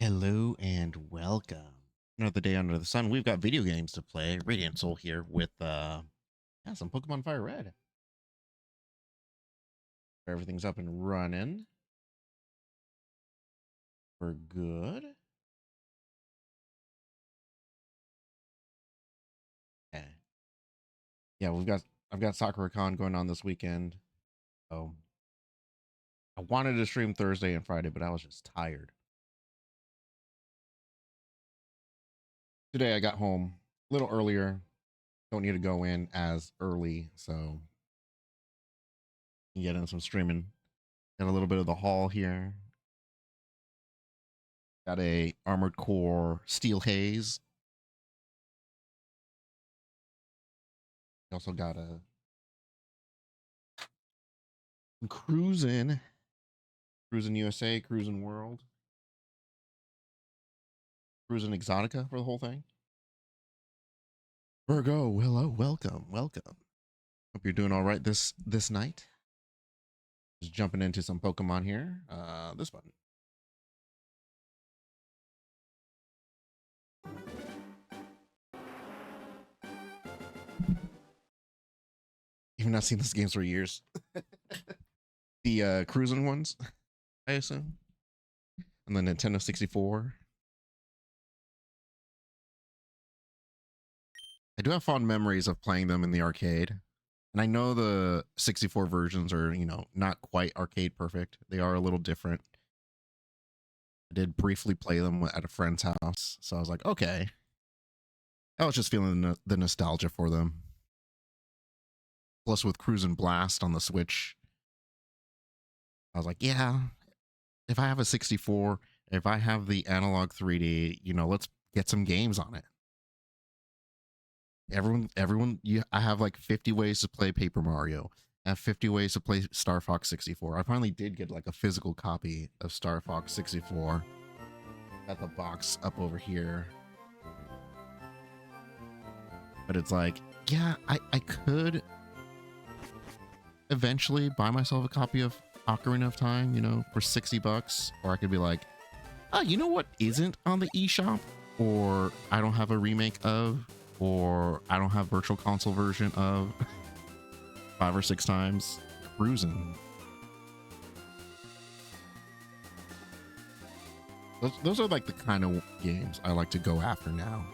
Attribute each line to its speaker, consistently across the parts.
Speaker 1: Hello and welcome. Another day under the sun. We've got video games to play. Radiant Soul here with some Pokemon Fire Red. Everything's up and running. We're good. Okay. Yeah, I've got SakuraCon going on this weekend. So I wanted to stream Thursday and Friday, but I was just tired. Today I got home a little earlier. Don't need to go in as early, so you get in some streaming. Got a little bit of the haul here. Got a Armored Core Steel Haze. Also got a cruising USA, cruising world, cruising exotica for the whole thing. Virgo, hello, welcome. Hope you're doing all right this night. Just jumping into some Pokemon here. This button. You've not seen this games for years. The cruising ones, I assume, and the Nintendo 64. I do have fond memories of playing them in the arcade. And I know the 64 versions are, not quite arcade perfect. They are a little different. I did briefly play them at a friend's house. So I was like, okay. I was just feeling the nostalgia for them. Plus with Cruisin' Blast on the Switch, I was like, yeah, if I have a 64, if I have the analog 3D, let's get some games on it. Everyone, I have like 50 ways to play Paper Mario. I have 50 ways to play Star Fox 64. I finally did get like a physical copy of Star Fox 64. Got the box up over here. But it's like, yeah, I could eventually buy myself a copy of Ocarina of Time, for $60. Or I could be like, oh, you know what isn't on the eShop? Or I don't have a remake of, or I don't have virtual console version of 5 or 6 times cruising. Those are like the kind of games I like to go after now.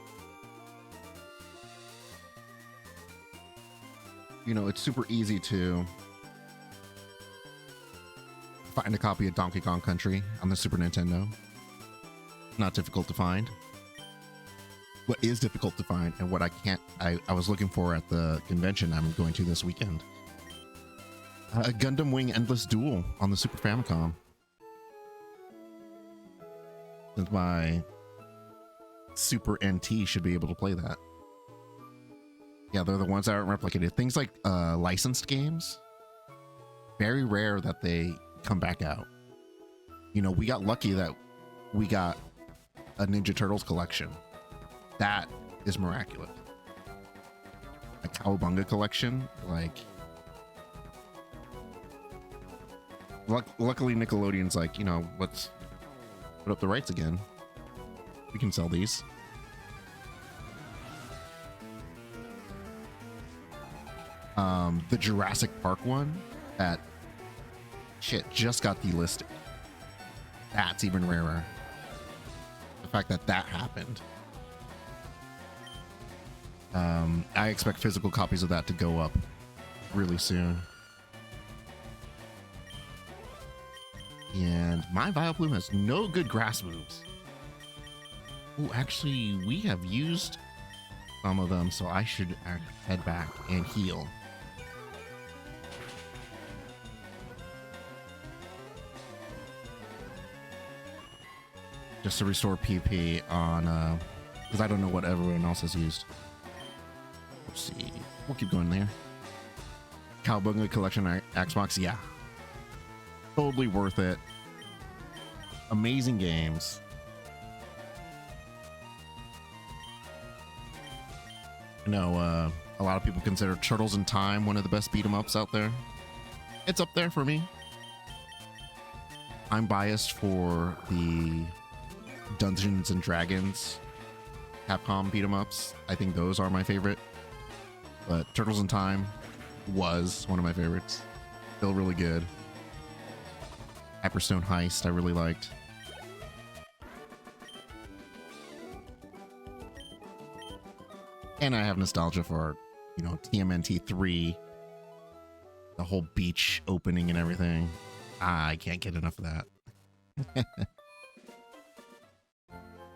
Speaker 1: It's super easy to find a copy of Donkey Kong Country on the Super Nintendo. Not difficult to find. What is difficult to find and what I was looking for at the convention I'm going to this weekend. A Gundam Wing Endless Duel on the Super Famicom. Since my Super NT should be able to play that. Yeah, they're the ones that aren't replicated. Things like licensed games, very rare that they come back out. We got lucky that we got a Ninja Turtles collection. That is miraculous. A Cowabunga collection, like. Luckily, Nickelodeon's like, let's put up the rights again. We can sell these. The Jurassic Park one that just got delisted. That's even rarer. The fact that happened. I expect physical copies of that to go up really soon. And my Vileplume has no good grass moves. Oh, actually, we have used some of them, so I should head back and heal. Just to restore PP on, because I don't know what everyone else has used. Let's see. We'll keep going there. Cowabunga Collection Xbox, yeah. Totally worth it. Amazing games. I know a lot of people consider Turtles in Time one of the best beat-em-ups out there. It's up there for me. I'm biased for the Dungeons and Dragons Capcom beat 'em ups. I think those are my favorite. But Turtles in Time was one of my favorites. Still really good. Hyperstone Heist I really liked. And I have nostalgia for, you know, TMNT 3, the whole beach opening and everything. I can't get enough of that.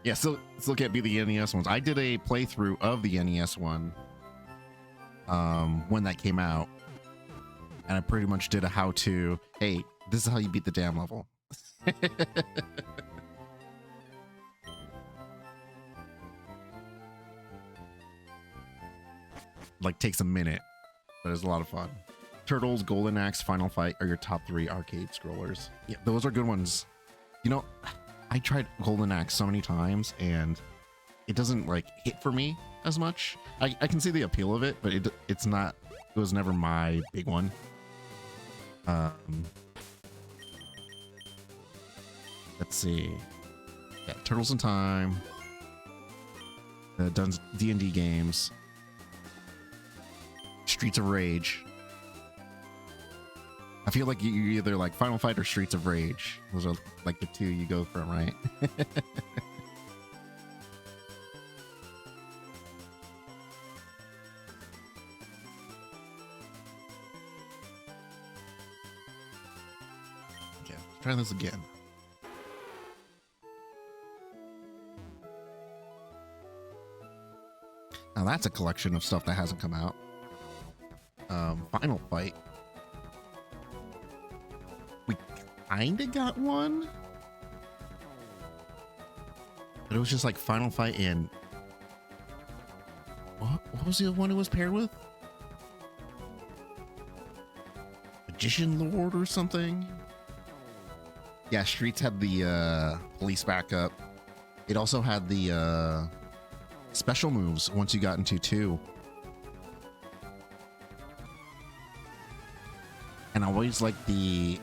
Speaker 1: Yeah, still can't be the NES ones. I did a playthrough of the NES one when that came out, and I pretty much did a how-to. Hey, this is how you beat the damn level. Like, takes a minute, but it's a lot of fun. Turtles, Golden Axe, Final Fight are your top 3 arcade scrollers. Yeah, those are good ones. You know, I tried Golden Axe so many times, and it doesn't like hit for me as much. I can see the appeal of it, but it's not. It was never my big one. Let's see. Yeah, Turtles in Time. D&D games. Streets of Rage. I feel like you either like Final Fight or Streets of Rage. Those are like the two you go from, right? Okay, let's try this again. Now that's a collection of stuff that hasn't come out. Final Fight. We kinda got one, but it was just like Final Fight and what was the other one it was paired with? Magician Lord or something? Yeah, Streets had the police backup. It also had the special moves once you got into 2. And I always liked the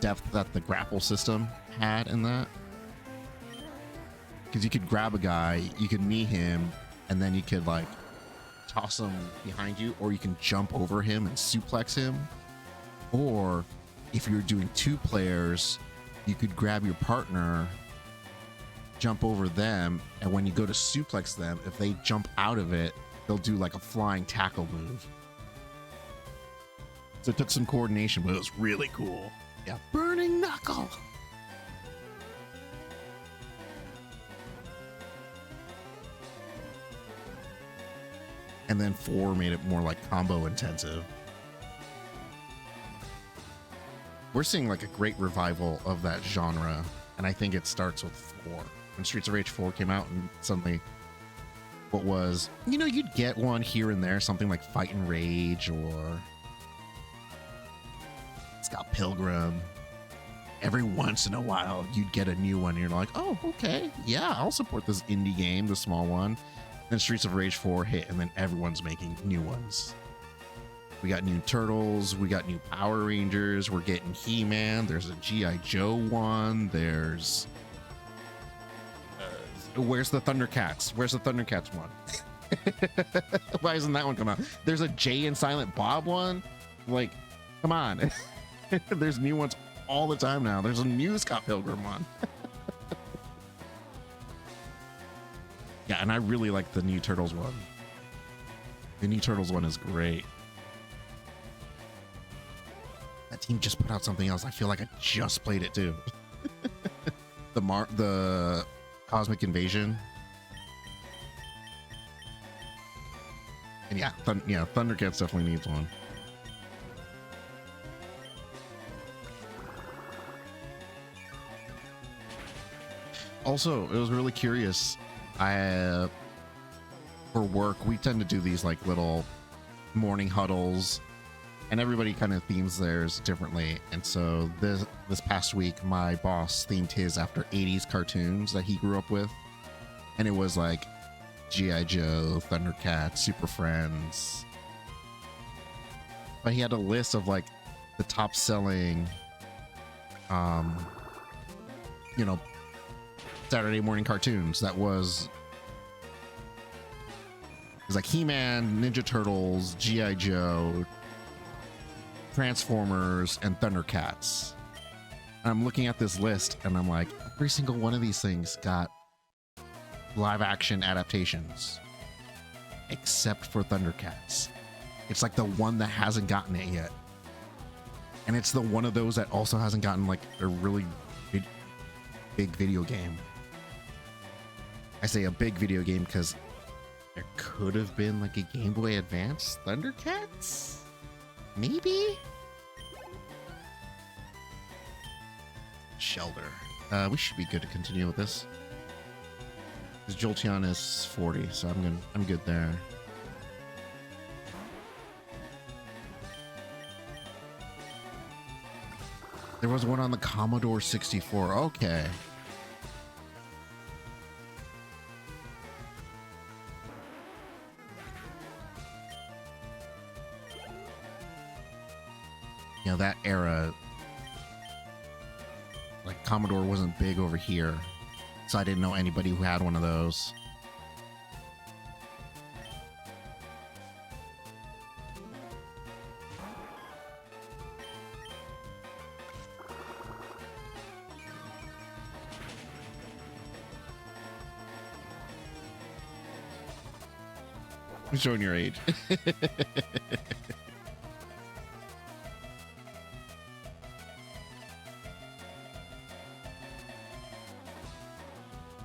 Speaker 1: depth that the grapple system had in that, because you could grab a guy, you could knee him, and then you could like toss him behind you, or you can jump over him and suplex him. Or if you're doing 2 players, you could grab your partner, jump over them, and when you go to suplex them, if they jump out of it, they'll do like a flying tackle move. So it took some coordination, but it was really cool. Yeah, Burning Knuckle. And then 4 made it more like combo intensive. We're seeing like a great revival of that genre, and I think it starts with 4. When Streets of Rage 4 came out, and suddenly what was, you know, you'd get one here and there, something like Fight and Rage or Scott Pilgrim. Every once in a while you'd get a new one and you're like, oh, okay, yeah, I'll support this indie game, the small one. Then Streets of Rage 4 hit, and then everyone's making new ones. We got new Turtles, we got new Power Rangers, we're getting He-Man, there's a G.I. Joe one, there's where's the Thundercats? Where's the Thundercats one? Why isn't that one come out? There's a Jay and Silent Bob one. Like, come on. There's new ones all the time now. There's a new Scott Pilgrim one. Yeah, and I really like the new Turtles one. The new Turtles one is great. That team just put out something else. I feel like I just played it too. The Cosmic Invasion. And yeah, Thundercats definitely needs one. Also, it was really curious. For work, we tend to do these like little morning huddles, and everybody kind of themes theirs differently. And so this past week, my boss themed his after 80s cartoons that he grew up with, and it was like G.I. Joe, Thundercats, Super Friends. But he had a list of like the top selling, Saturday morning cartoons. That was it was like He-Man, Ninja Turtles, G.I. Joe, Transformers, and Thundercats. I'm looking at this list and I'm like, every single one of these things got live action adaptations except for Thundercats. It's like the one that hasn't gotten it yet. And it's the one of those that also hasn't gotten like a really big video game. I say a big video game because there could have been like a Game Boy Advance Thundercats? Maybe? Shelter. We should be good to continue with this. Because Jolteon is 40, so I'm good there. There was one on the Commodore 64. Okay. You know, that era, like Commodore wasn't big over here, so I didn't know anybody who had one of those. I'm showing your age.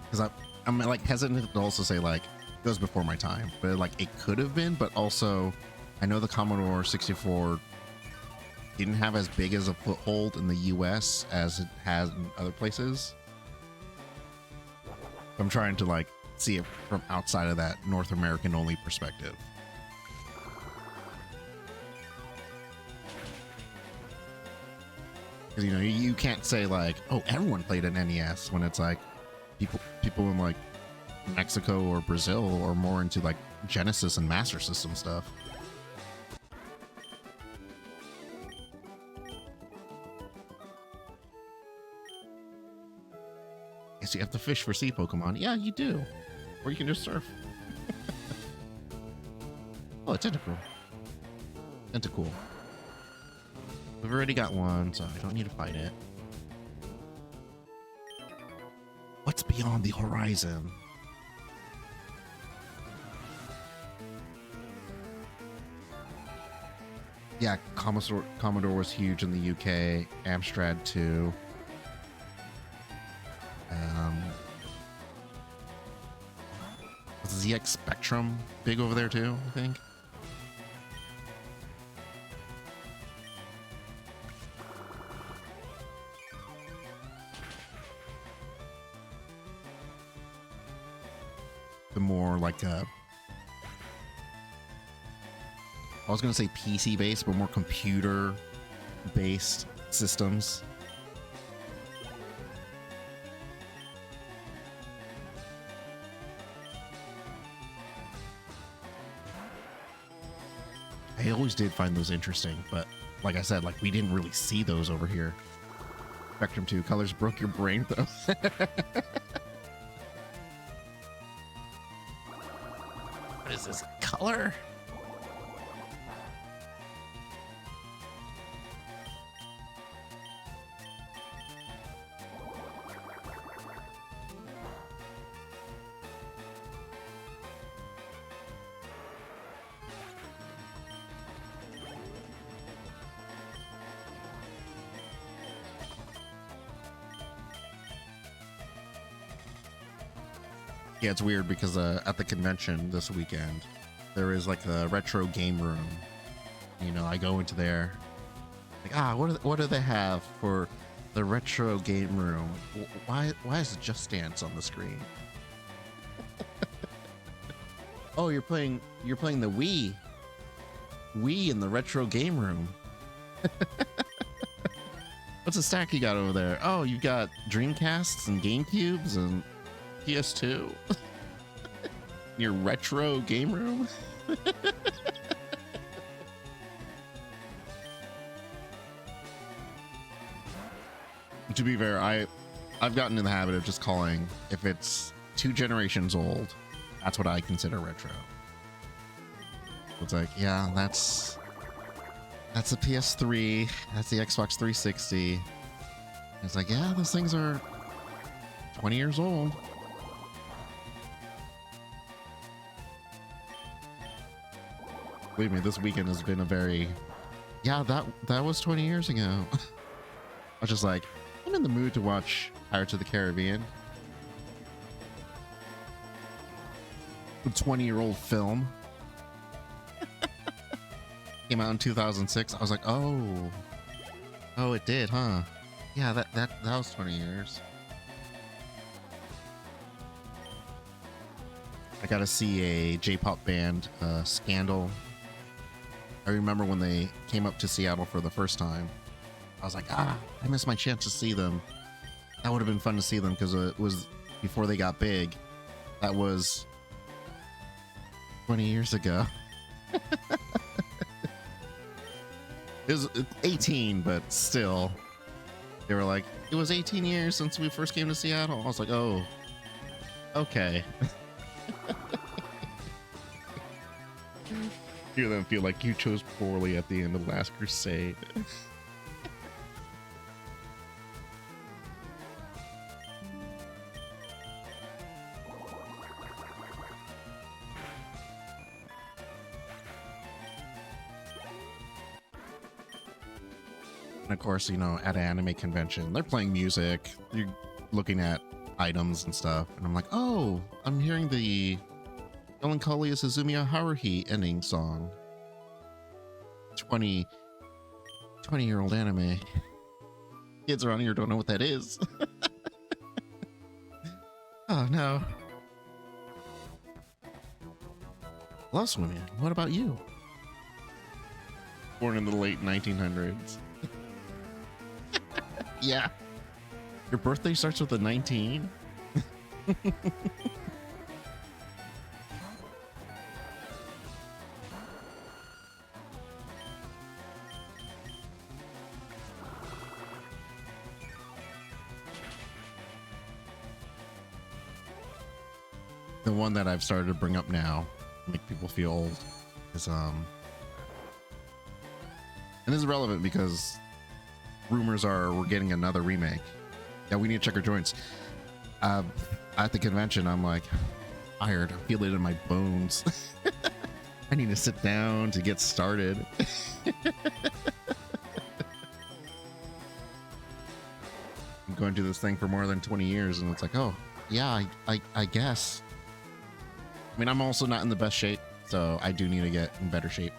Speaker 1: Because I'm like hesitant to also say like it goes before my time, but like it could have been, but also I know the Commodore 64 didn't have as big as a foothold in the US as it has in other places. I'm trying to like see it from outside of that North American only perspective. Because you know, you can't say like, oh, everyone played an NES when it's like people in like Mexico or Brazil are more into like Genesis and Master System stuff. Yes, you have to fish for sea Pokemon. Yeah, you do. Or you can just surf. Oh, it's Tentacool. Tentacool. We've already got one, so I don't need to fight it. What's beyond the horizon? Yeah, Commodore was huge in the UK. Amstrad too. Was ZX Spectrum big over there too, I think? The more like I was gonna say PC based, but more computer based systems. I always did find those interesting, but like I said, like we didn't really see those over here. Spectrum 2 colors broke your brain though. What is this color? Yeah, it's weird because at the convention this weekend, there is like a retro game room. You know, I go into there, like, what do they have for the retro game room? Why is it Just Dance on the screen? Oh, you're playing the Wii in the retro game room. What's the stack you got over there? Oh, you got Dreamcasts and GameCubes and PS2. Your retro game room. To be fair, I I've gotten in the habit of just calling, if it's 2 generations old, that's what I consider retro. It's like, yeah, that's the PS3, that's the Xbox 360. It's like, yeah, those things are 20 years old. Believe me, this weekend has been a very, yeah, that was 20 years ago. I was just like, I'm in the mood to watch Pirates of the Caribbean. A 20-year-old film. Came out in 2006. I was like, oh, it did, huh? Yeah, that was 20 years. I got to see a J-pop band, Scandal. I remember when they came up to Seattle for the first time. I was like, I missed my chance to see them. That would have been fun to see them because it was before they got big. That was 20 years ago. It was 18, but still. They were like, it was 18 years since we first came to Seattle. I was like, oh, okay. Hear them feel like you chose poorly at the end of Last Crusade. And of course, you know, at an anime convention, they're playing music, you're looking at items and stuff, and I'm like, oh, I'm hearing the Melancholia Suzumiya Haruhi ending song. 20-year-old anime. Kids around here don't know what that is. Oh no. Love swimming. What about you? Born in the late 1900s. Yeah. Your birthday starts with a 19? The one that I've started to bring up now, make people feel old, is and this is relevant because rumors are we're getting another remake. Yeah, we need to check our joints. At the convention, I'm like, tired. I feel it in my bones. I need to sit down to get started. I'm going to this thing for more than 20 years, and it's like, oh, yeah, I guess. I mean, I'm also not in the best shape, so I do need to get in better shape.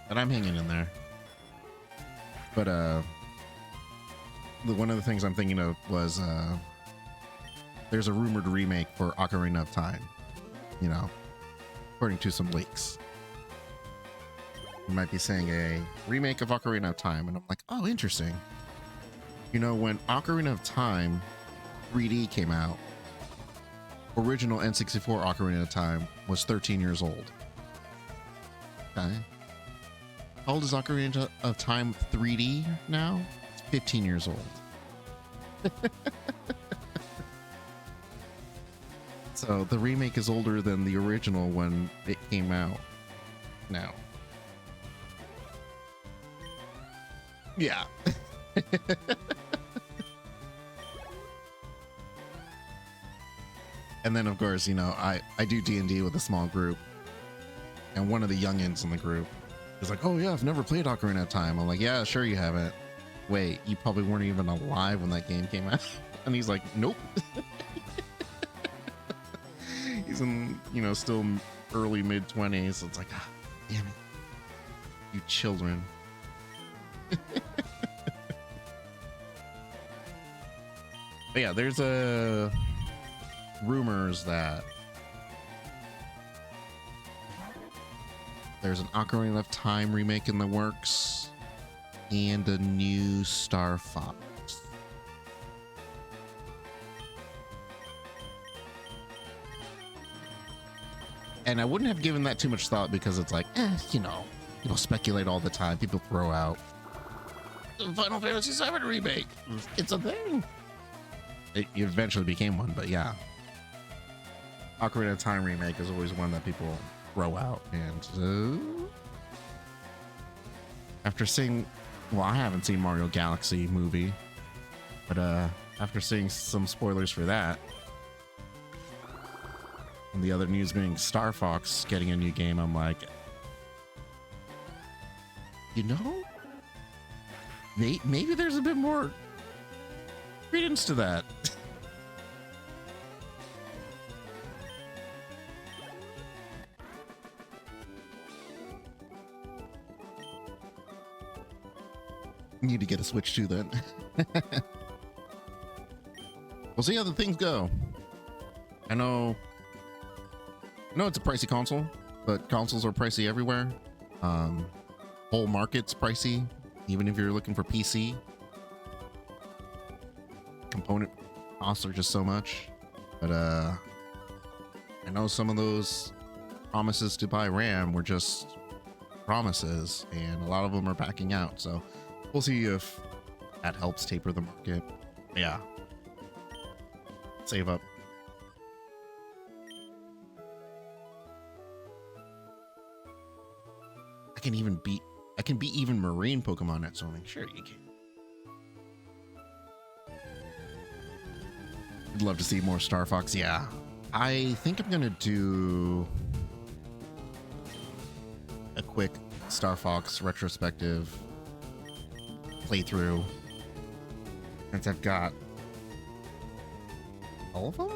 Speaker 1: But I'm hanging in there. But one of the things I'm thinking of was there's a rumored remake for Ocarina of Time, you know, according to some leaks. You might be saying a remake of Ocarina of Time, and I'm like, oh, interesting. You know, when Ocarina of Time 3D came out, original N64 Ocarina of Time was 13 years old. Okay. How old is Ocarina of Time 3D now? It's 15 years old. So the remake is older than the original when it came out now. Yeah. And then, of course, you know, I do D&D with a small group. And one of the youngins in the group is like, oh, yeah, I've never played Ocarina of Time. I'm like, yeah, sure you haven't. Wait, you probably weren't even alive when that game came out. And he's like, nope. He's in, you know, still early mid-20s. So it's like, ah, damn it. You children. But yeah, there's rumors that there's an Ocarina of Time remake in the works and a new Star Fox. And I wouldn't have given that too much thought because it's like, you know, people speculate all the time. People throw out The Final Fantasy VII remake. It's a thing. It eventually became one, but yeah. Ocarina of Time remake is always one that people throw out. And after seeing, well, I haven't seen Mario Galaxy movie, but after seeing some spoilers for that, and the other news being Star Fox getting a new game, I'm like, you know, maybe there's a bit more credence to that. Need to get a Switch too then. We'll see how the things go. I know it's a pricey console, but consoles are pricey everywhere. Whole market's pricey, even if you're looking for PC. Component costs are just so much. But I know some of those promises to buy RAM were just promises, and a lot of them are backing out. So we'll see if that helps taper the market. Yeah. Save up. I can beat even marine Pokemon at Sony. Sure you can. I'd love to see more Star Fox. Yeah. I think I'm gonna do a quick Star Fox retrospective playthrough, since I've got all of them.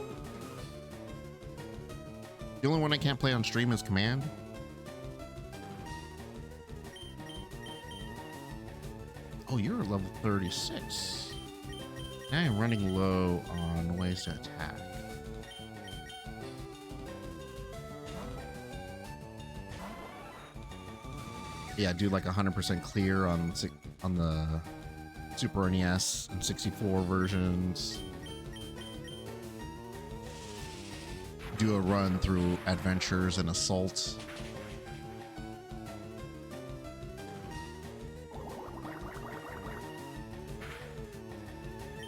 Speaker 1: The only one I can't play on stream is Command. Oh, you're level 36. I am running low on ways to attack. Yeah, do like 100% clear on the Super NES and 64 versions. Do a run through Adventures and Assault.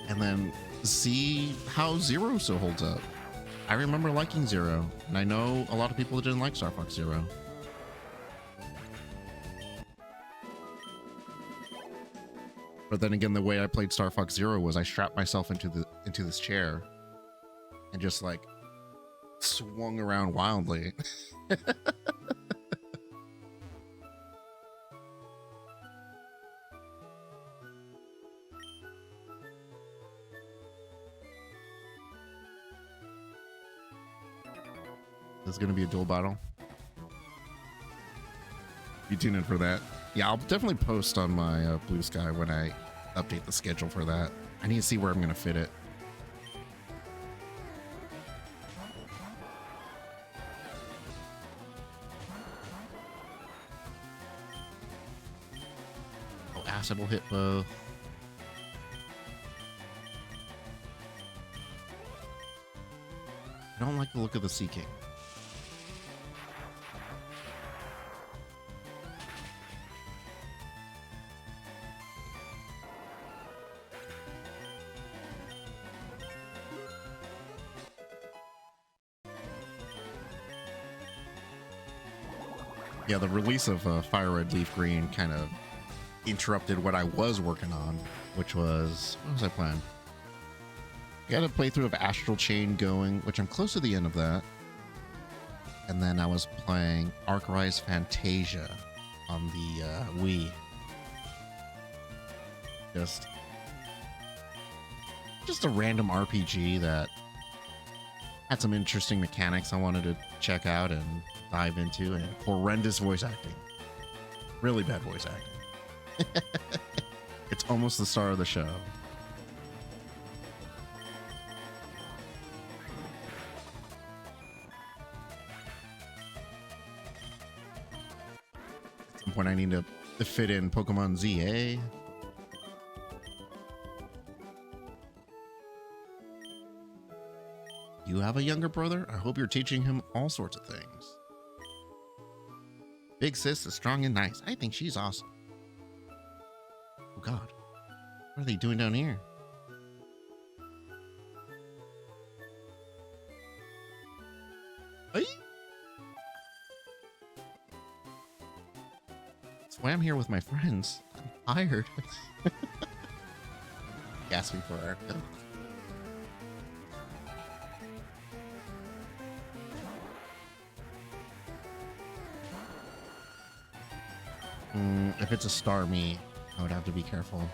Speaker 1: And then see how Zero still holds up. I remember liking Zero, and I know a lot of people didn't like Star Fox Zero. But then again, the way I played Star Fox Zero was I strapped myself into this chair and just like swung around wildly. There's gonna be a dual battle. You tune in for that. Yeah, I'll definitely post on my Blue Sky when I update the schedule for that. I need to see where I'm gonna fit it. Oh, acid will hit both. I don't like the look of the Sea King. Yeah, the release of FireRed Leaf Green kind of interrupted what I was working on, which was, what was I playing? I got a playthrough of Astral Chain going, which I'm close to the end of that. And then I was playing Arc Rise Fantasia on the Wii. Just a random RPG that had some interesting mechanics I wanted to check out and dive into, and horrendous voice acting. Really bad voice acting. It's almost the star of the show. At some point I need to fit in Pokemon ZA. You have a younger brother? I hope you're teaching him all sorts of things. Big sis is strong and nice. I think she's awesome. Oh God. What are they doing down here? Hey. Swam here with my friends. I'm tired. Gasping for air. If it's a star meat, I would have to be careful.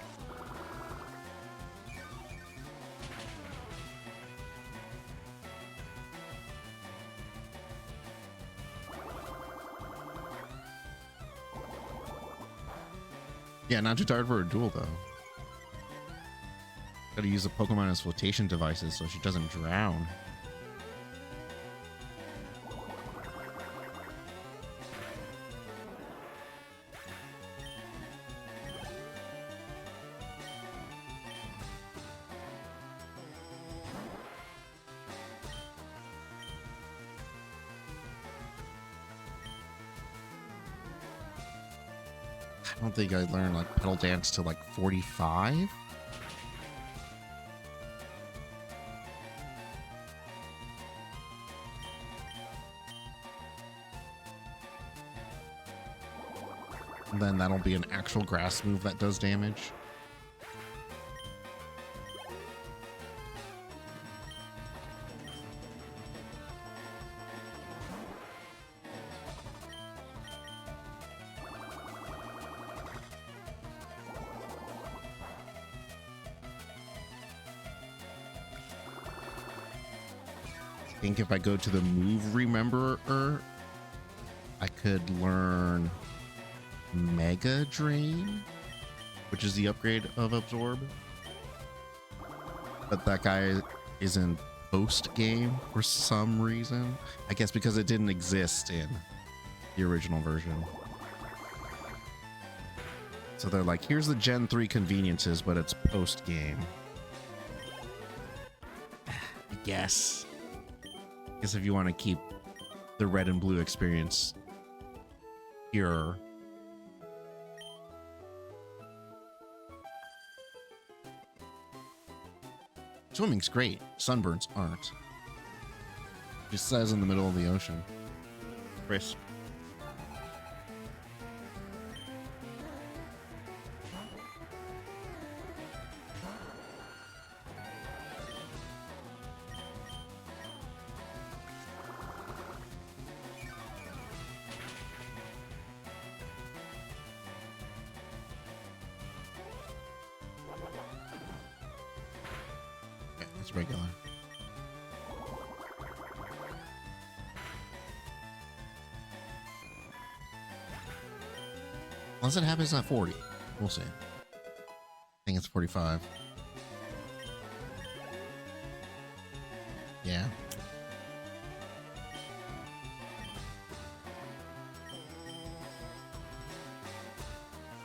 Speaker 1: Yeah, not too tired for a duel though. Gotta use the Pokemon as flotation devices so she doesn't drown. I don't think I learned like Pedal Dance to like 45. And then that'll be an actual grass move that does damage. I think if I go to the move rememberer, I could learn Mega Drain, which is the upgrade of Absorb. But that guy is in post game for some reason. I guess because it didn't exist in the original version. So they're like, here's the Gen 3 conveniences, but it's post game. I guess if you want to keep the red and blue experience pure. Swimming's great. Sunburns aren't. Just says in the middle of the ocean. Crisp. Regular. Unless it happens at 40. We'll see. I think it's 45. Yeah.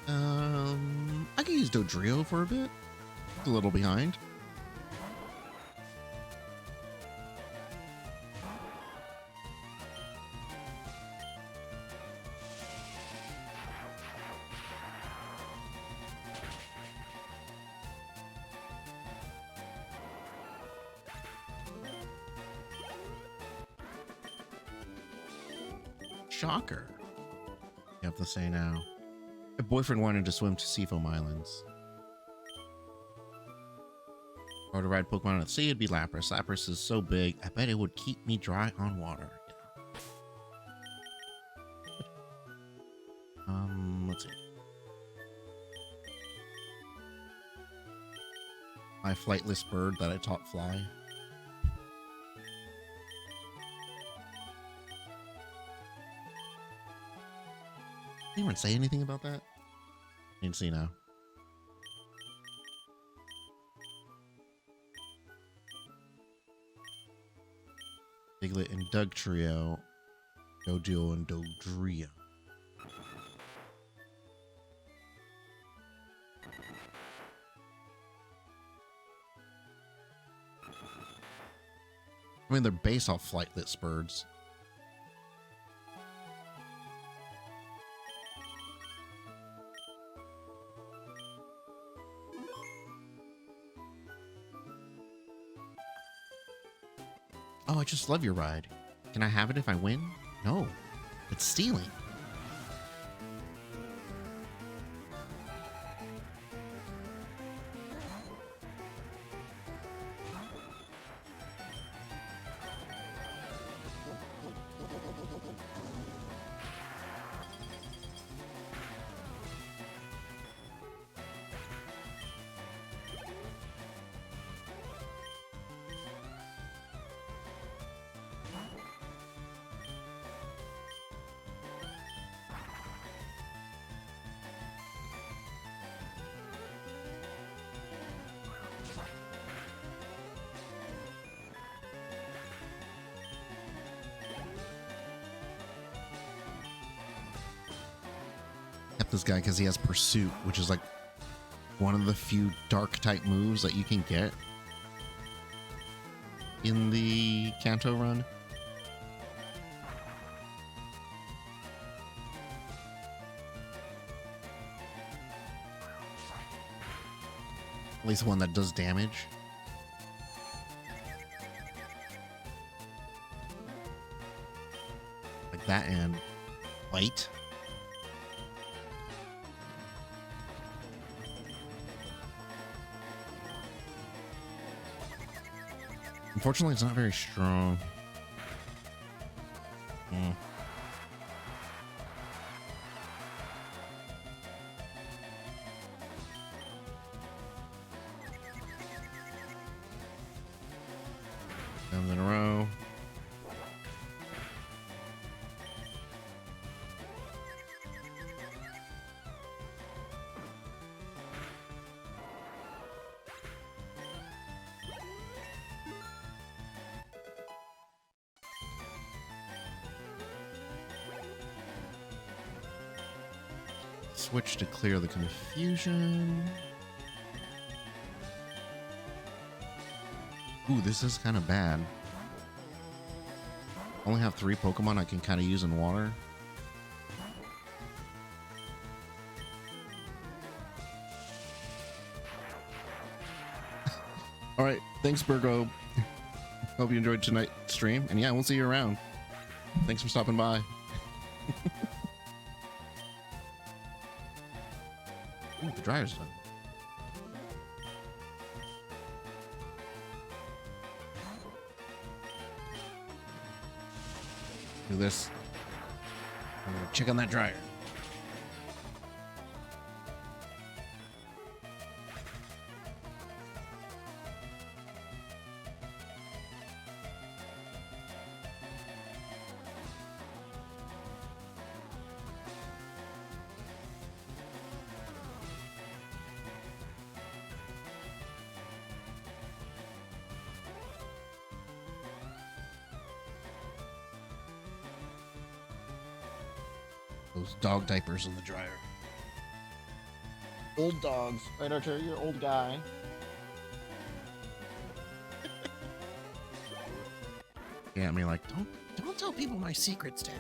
Speaker 1: I can use Dodrio for a bit. It's a little behind. Shocker. You have to say now. My boyfriend wanted to swim to Seafoam Islands. Or to ride Pokemon at sea, it'd be Lapras. Lapras is so big, I bet it would keep me dry on water. Let's see. My flightless bird that I taught fly. Anyone say anything about that? You can see now. Diglett and Dugtrio, Doduo and Dodrio. I mean, they're based off flightless birds. Oh, I just love your ride. Can I have it if I win? No, it's stealing. Kept this guy because he has Pursuit, which is like one of the few dark type moves that you can get in the Kanto run. At least one that does damage. Like that and Light. Unfortunately, it's not very strong. Down in a row. Switch to clear the confusion. Ooh, this is kind of bad. Only have 3 Pokemon I can kind of use in water. All right, thanks, Virgo. Hope you enjoyed tonight's stream, and yeah, we'll see you around. Thanks for stopping by. Ooh, the dryer's done. Do this. I'm gonna check on that dryer. Those dog diapers in the dryer. Old dogs. Right, Archer? You're an old guy. Yeah, I mean, like, don't tell people my secrets, Dad.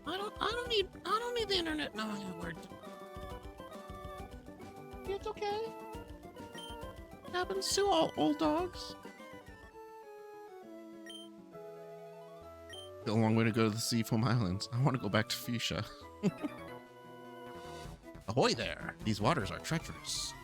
Speaker 1: I don't need the internet knowing a word. It's okay. It happens to all old dogs. A long way to go to the Seafoam Islands. I want to go back to Fuchsia. Ahoy there! These waters are treacherous.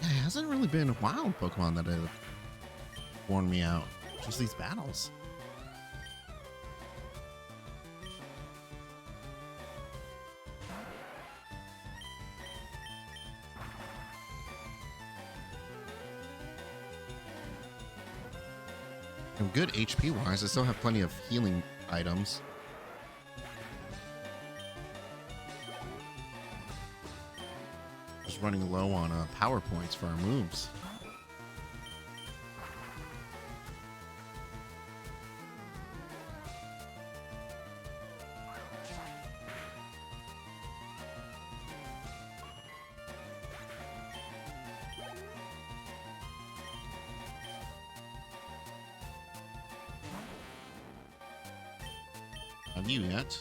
Speaker 1: Yeah, it hasn't really been wild Pokemon that have worn me out. Just these battles. I'm good HP wise. I still have plenty of healing items. Just running low on power points for our moves. have you yet.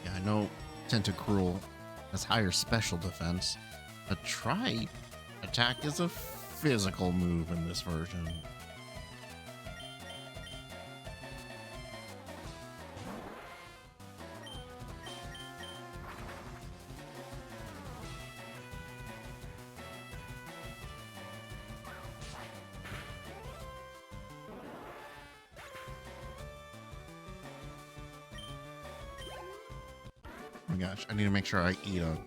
Speaker 1: Yeah, I know Tentacruel has higher special defense. A Tri attack is a physical move in this version. Oh my gosh, I need to make sure I eat a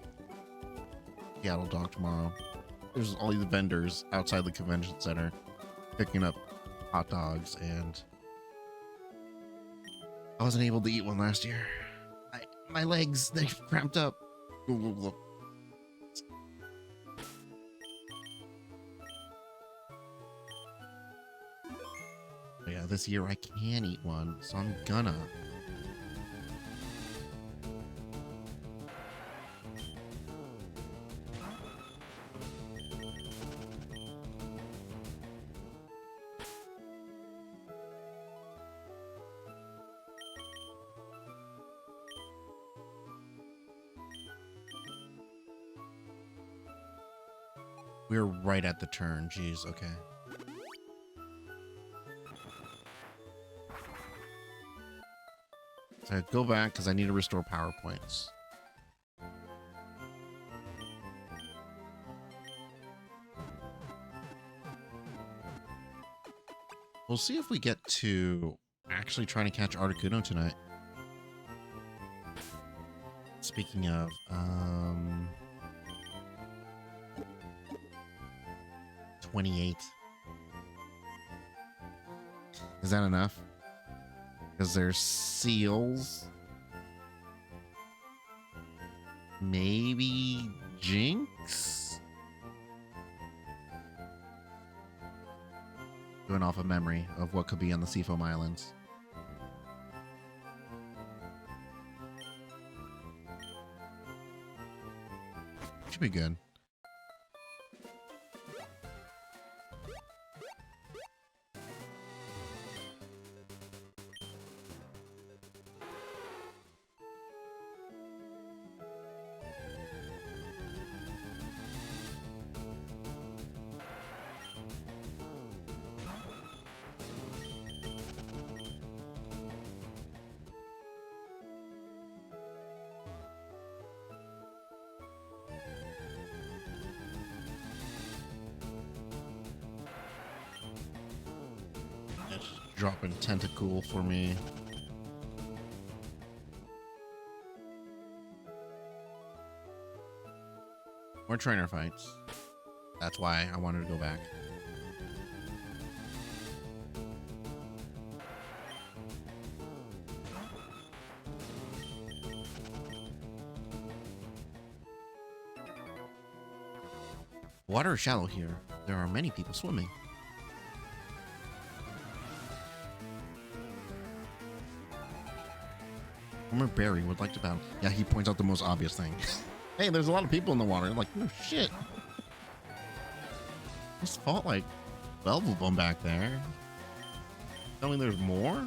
Speaker 1: Seattle dog tomorrow. There's all these vendors outside the convention center picking up hot dogs, and I wasn't able to eat one last year. My legs, they cramped up. But yeah, this year I can eat one, so I'm gonna. We're right at the turn. Jeez, okay. So I go back because I need to restore power points. We'll see if we get to actually trying to catch Articuno tonight. Speaking of, 28. Is that enough? Because there's seals. Maybe Jinx? Going off of memory of what could be on the Seafoam Islands. Should be good. Dropping Tentacool for me. More trainer fights. That's why I wanted to go back. Water is shallow here. There are many people swimming. Former Barry would like to battle. Yeah, he points out the most obvious thing. Hey, there's a lot of people in the water. I'm like, oh shit. Just fought like 12 of them back there. Tell me there's more?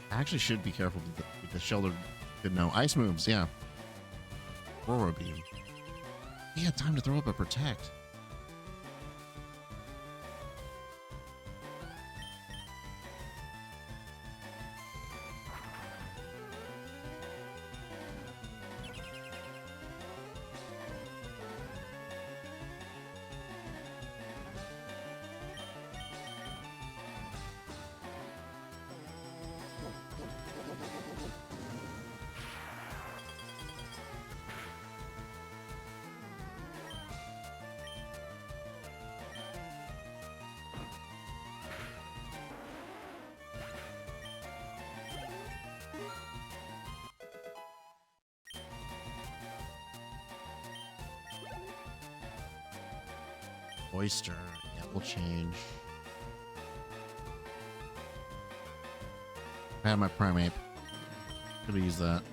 Speaker 1: I actually should be careful because Shelter could know. Ice moves, yeah. Aurora Beam. He had time to throw up a Protect. Oyster. Yeah, we'll change. I had my Primeape. Could have used that.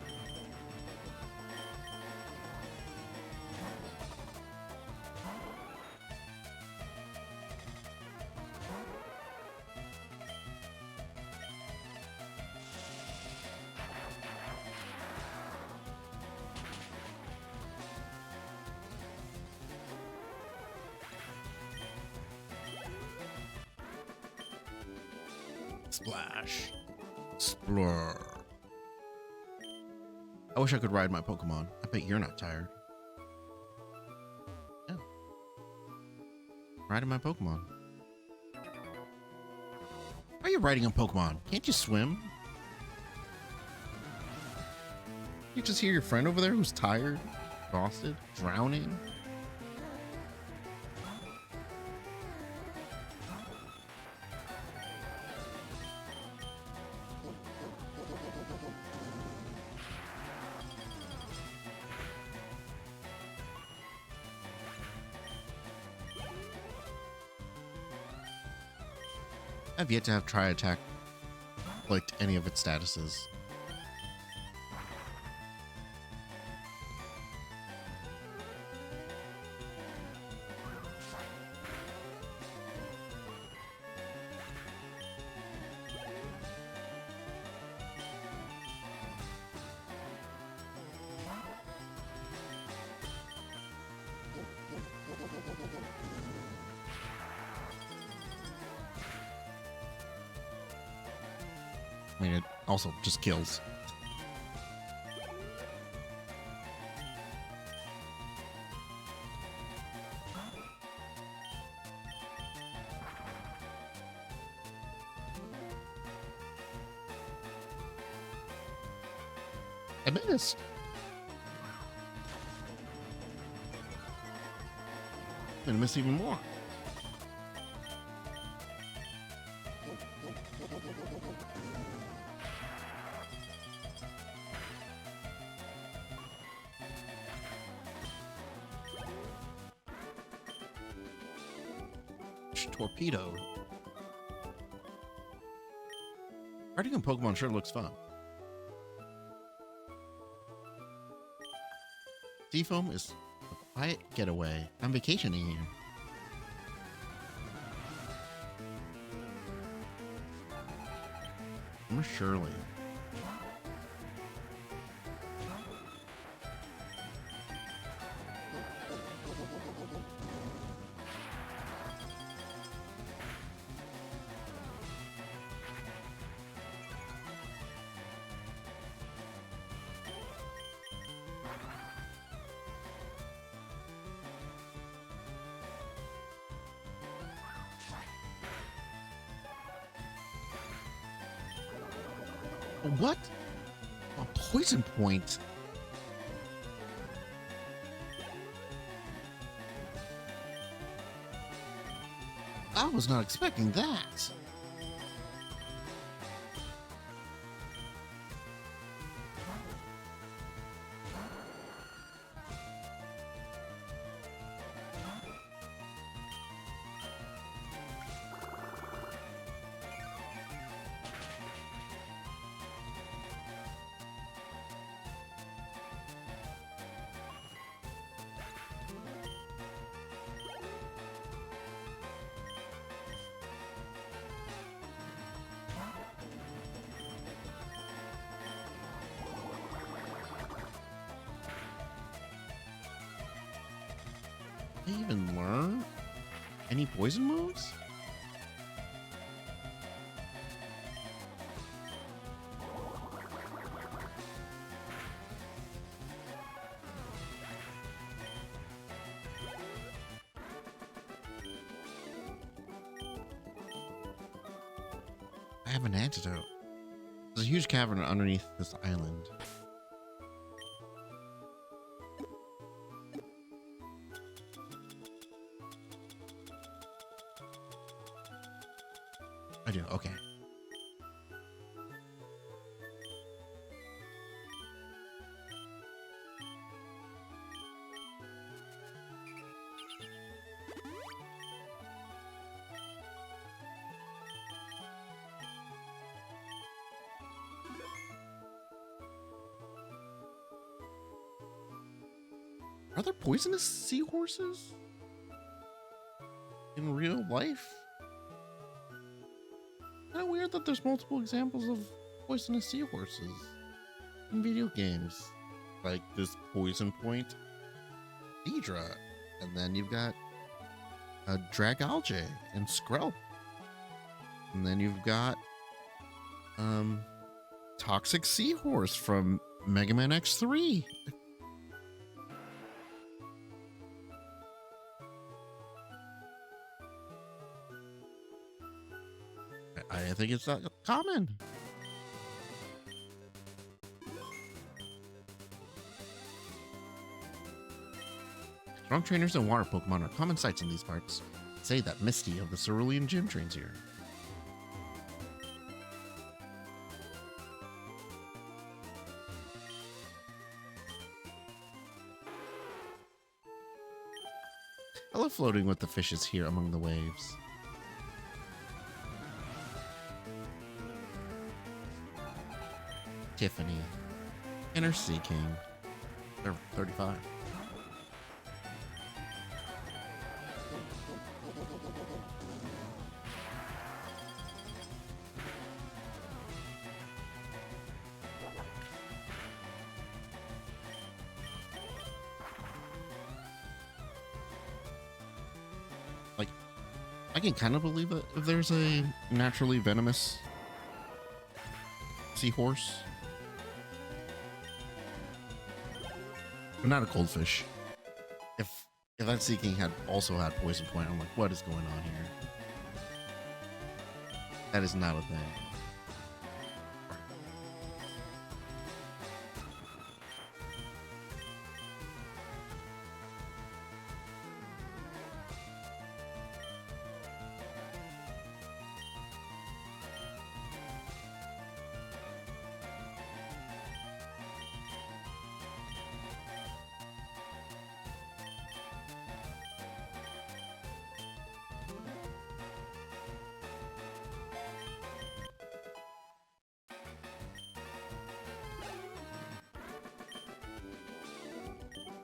Speaker 1: Splash. Splur. I wish I could ride my Pokemon. I bet you're not tired. Yeah. Riding my Pokemon. Why are you riding a Pokemon? Can't you swim? You just hear your friend over there who's tired, exhausted, drowning. I've yet to have Tri Attack clicked any of its statuses. I mean, it also just kills. I missed. I'm gonna miss even more. Torpedo. Riding a Pokemon sure looks fun. Seafoam is a quiet getaway. I'm vacationing here. I'm Shirley. What? A poison point? I was not expecting that. Did I even learn any poison moves? I have an antidote. There's a huge cavern underneath this island. I do, okay. Are there poisonous seahorses in real life? Kind of weird that there's multiple examples of poisonous seahorses in video games. Like this Poison Point Deidre, and then you've got a Dragalge and Skrelp, and then you've got Um, Toxic Seahorse from Mega Man X3. I think it's not common. Strong trainers and water Pokemon are common sights in these parts. Say that Misty of the Cerulean Gym trains here. I love floating with the fishes here among the waves. Tiffany. Inner Sea King. They're 35. Like, I can kind of believe it if there's a naturally venomous seahorse. But not a goldfish. If that Sea King had also had poison point, I'm like, what is going on here? That is not a thing.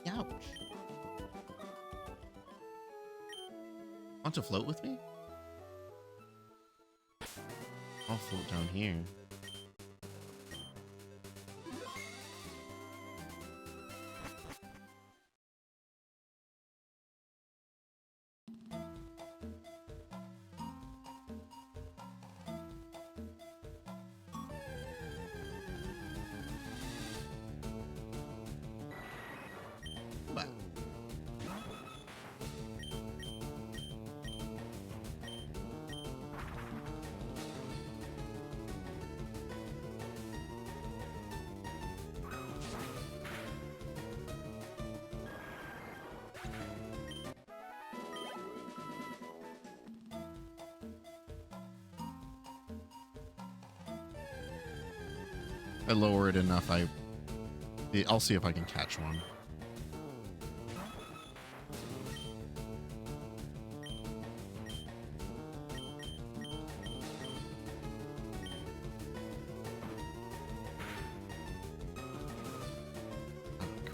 Speaker 1: Ouch. Want to float with me? I'll float down here. What? I lower it enough. I'll see if I can catch one.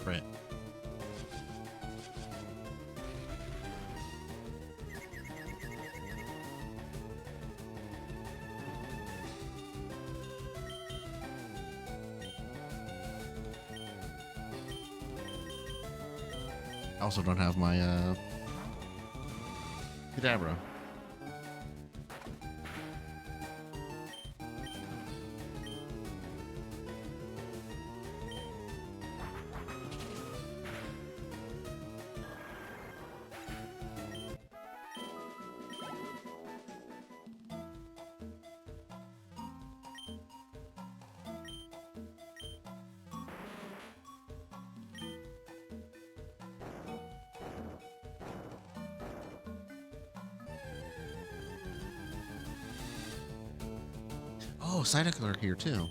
Speaker 1: Crit. I also don't have my Kadabra. Oh, Cytocler here too.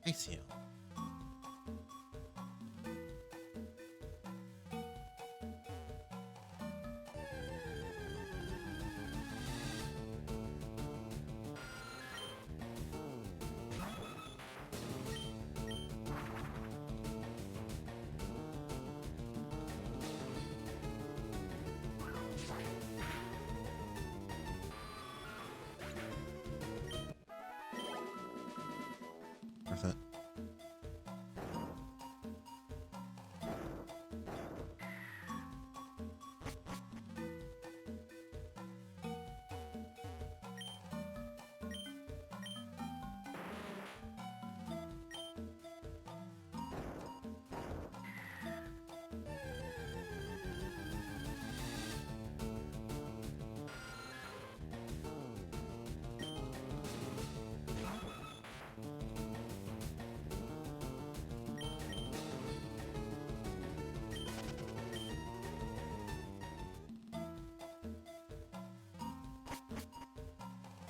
Speaker 1: I see you. Worth it.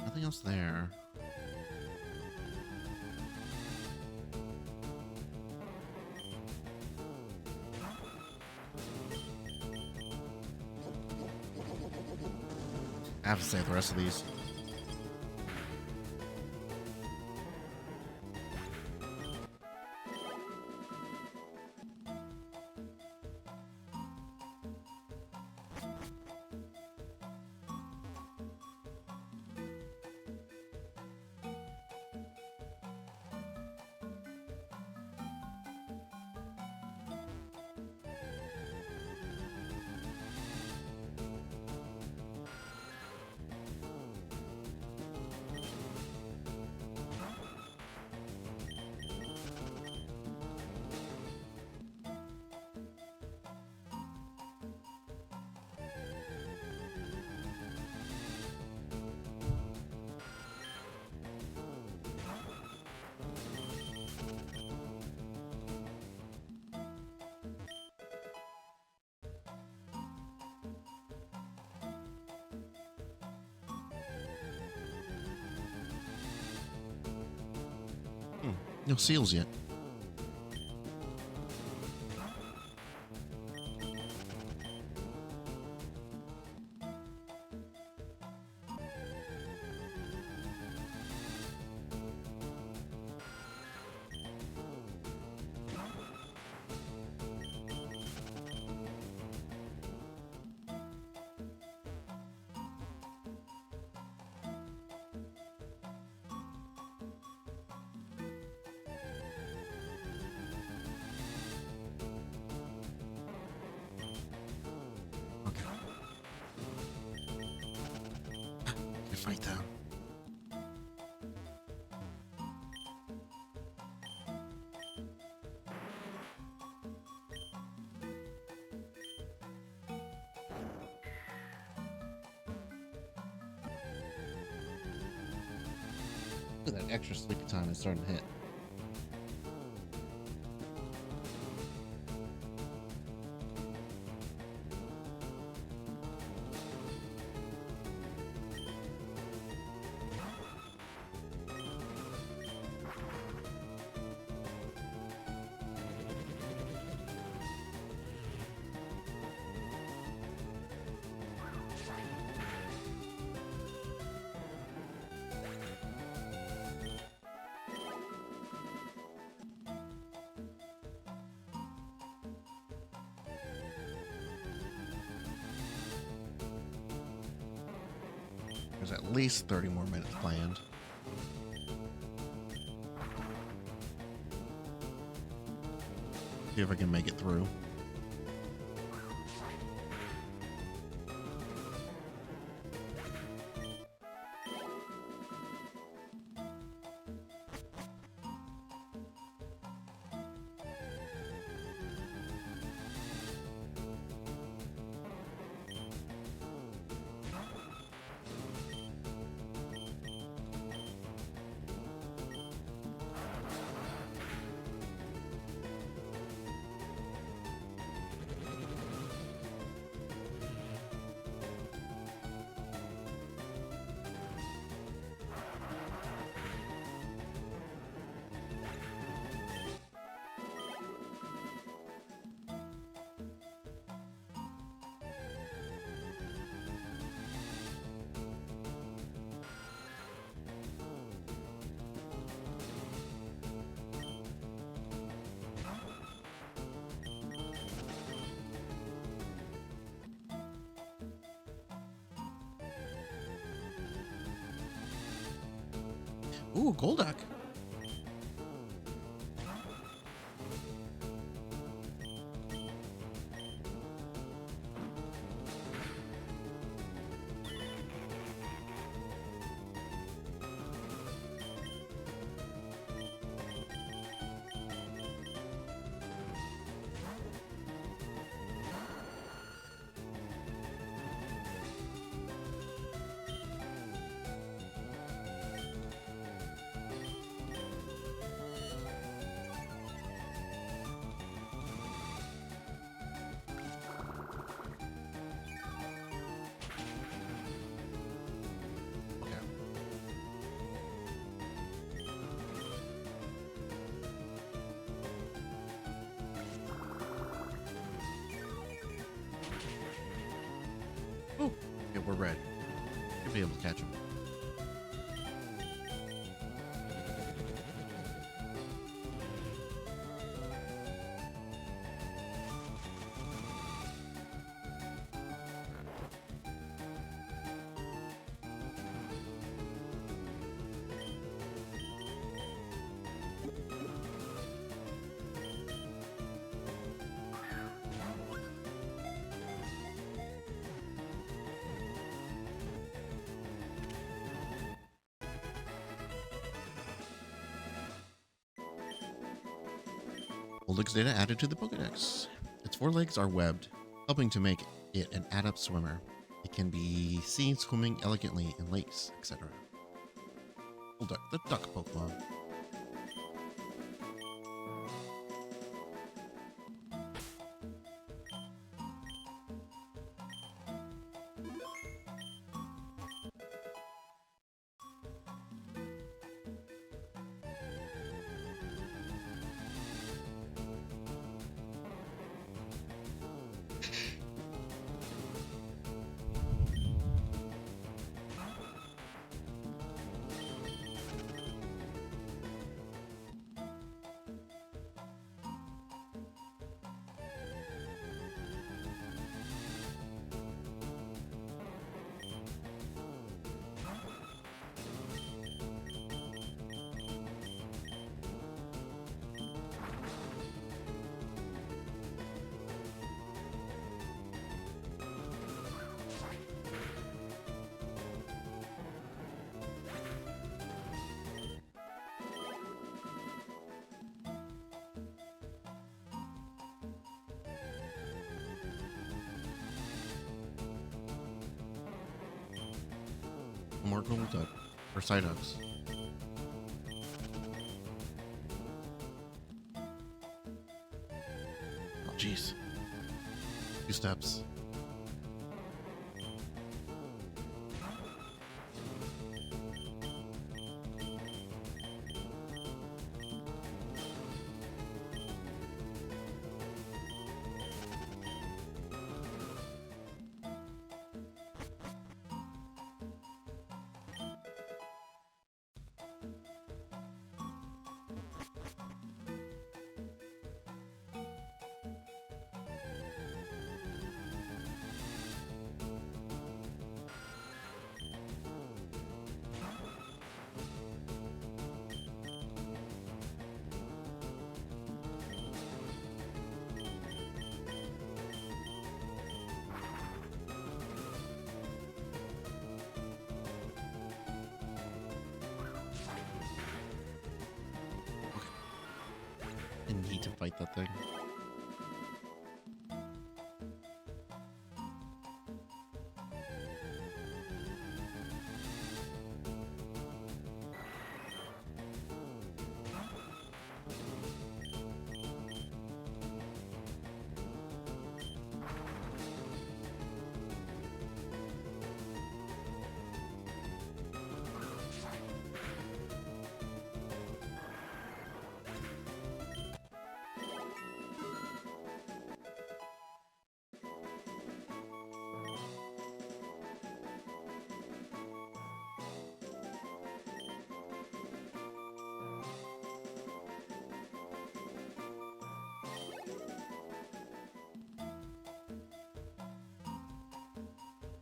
Speaker 1: Nothing else there. I have to save the rest of these. No seals yet. Fight them. Look at that extra sleepy time is starting to hit. There's at least 30 more minutes planned. See if I can make it through. Ooh, Golduck. Okay. Oh, yeah, we're red. Should be able to catch him. Golduck's data added to the Pokedex. Its forelegs are webbed, helping to make it an adept swimmer. It can be seen swimming elegantly in lakes, etc. Golduck, the duck Pokemon. More Golduck. Or Psyducks. Oh, jeez. 2 steps. I need to fight that thing.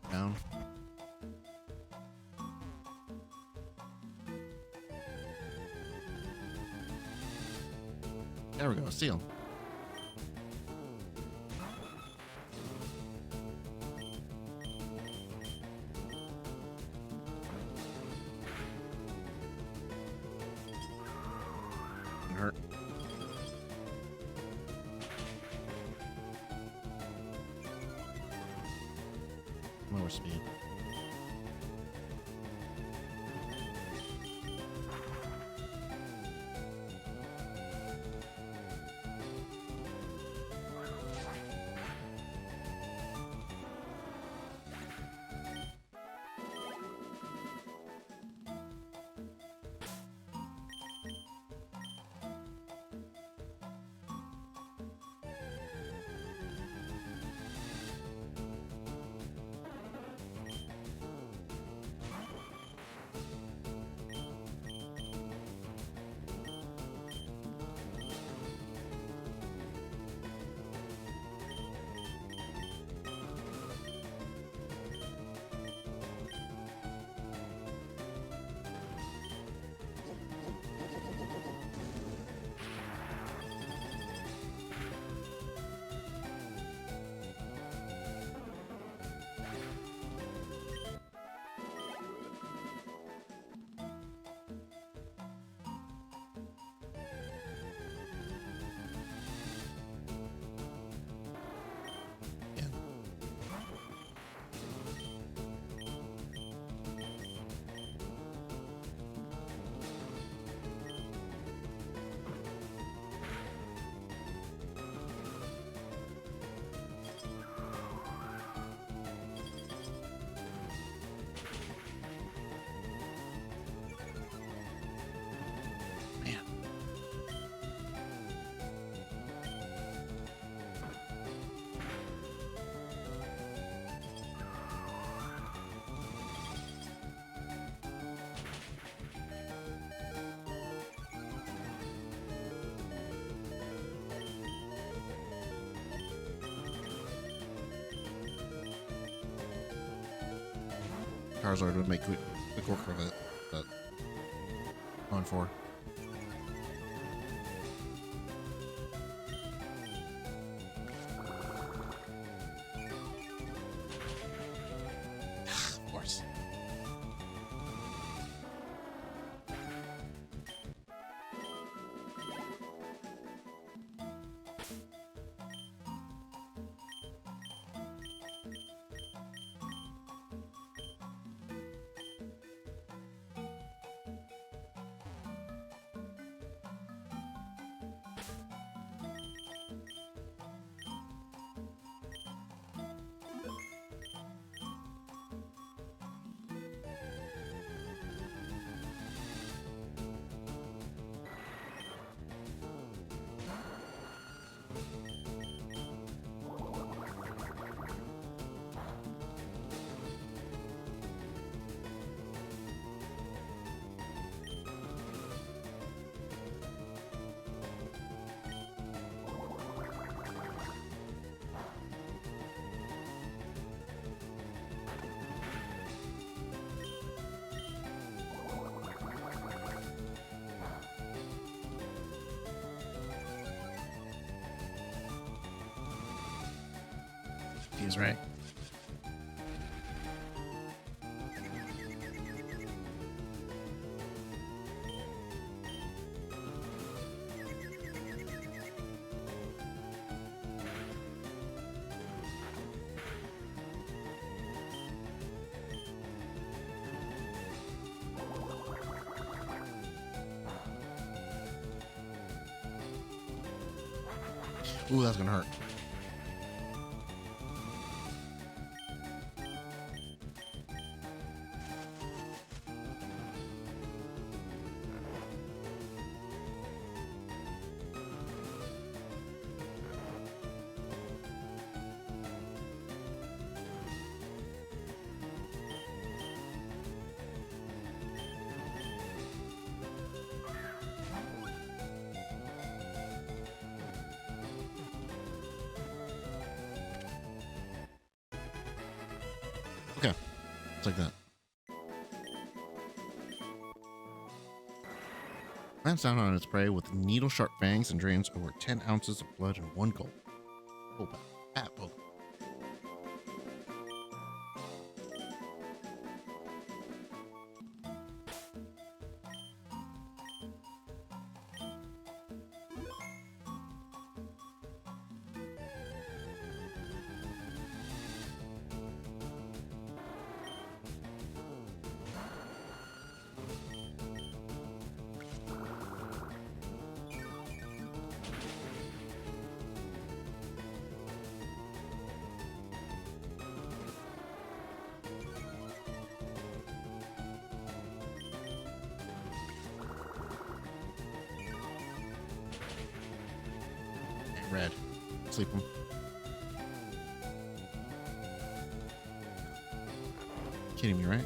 Speaker 1: Down. There we go. Seal. Hurt. More speed. Charizard would make quick work of it, but on 4. Of course. He's right. Ooh, that's gonna hurt. Okay, it's like that. Lands down on its prey with needle-sharp fangs and drains over 10 ounces of blood in one gulp. Oh, at Pokemon. Red. Sleep 'em. Kidding me, right?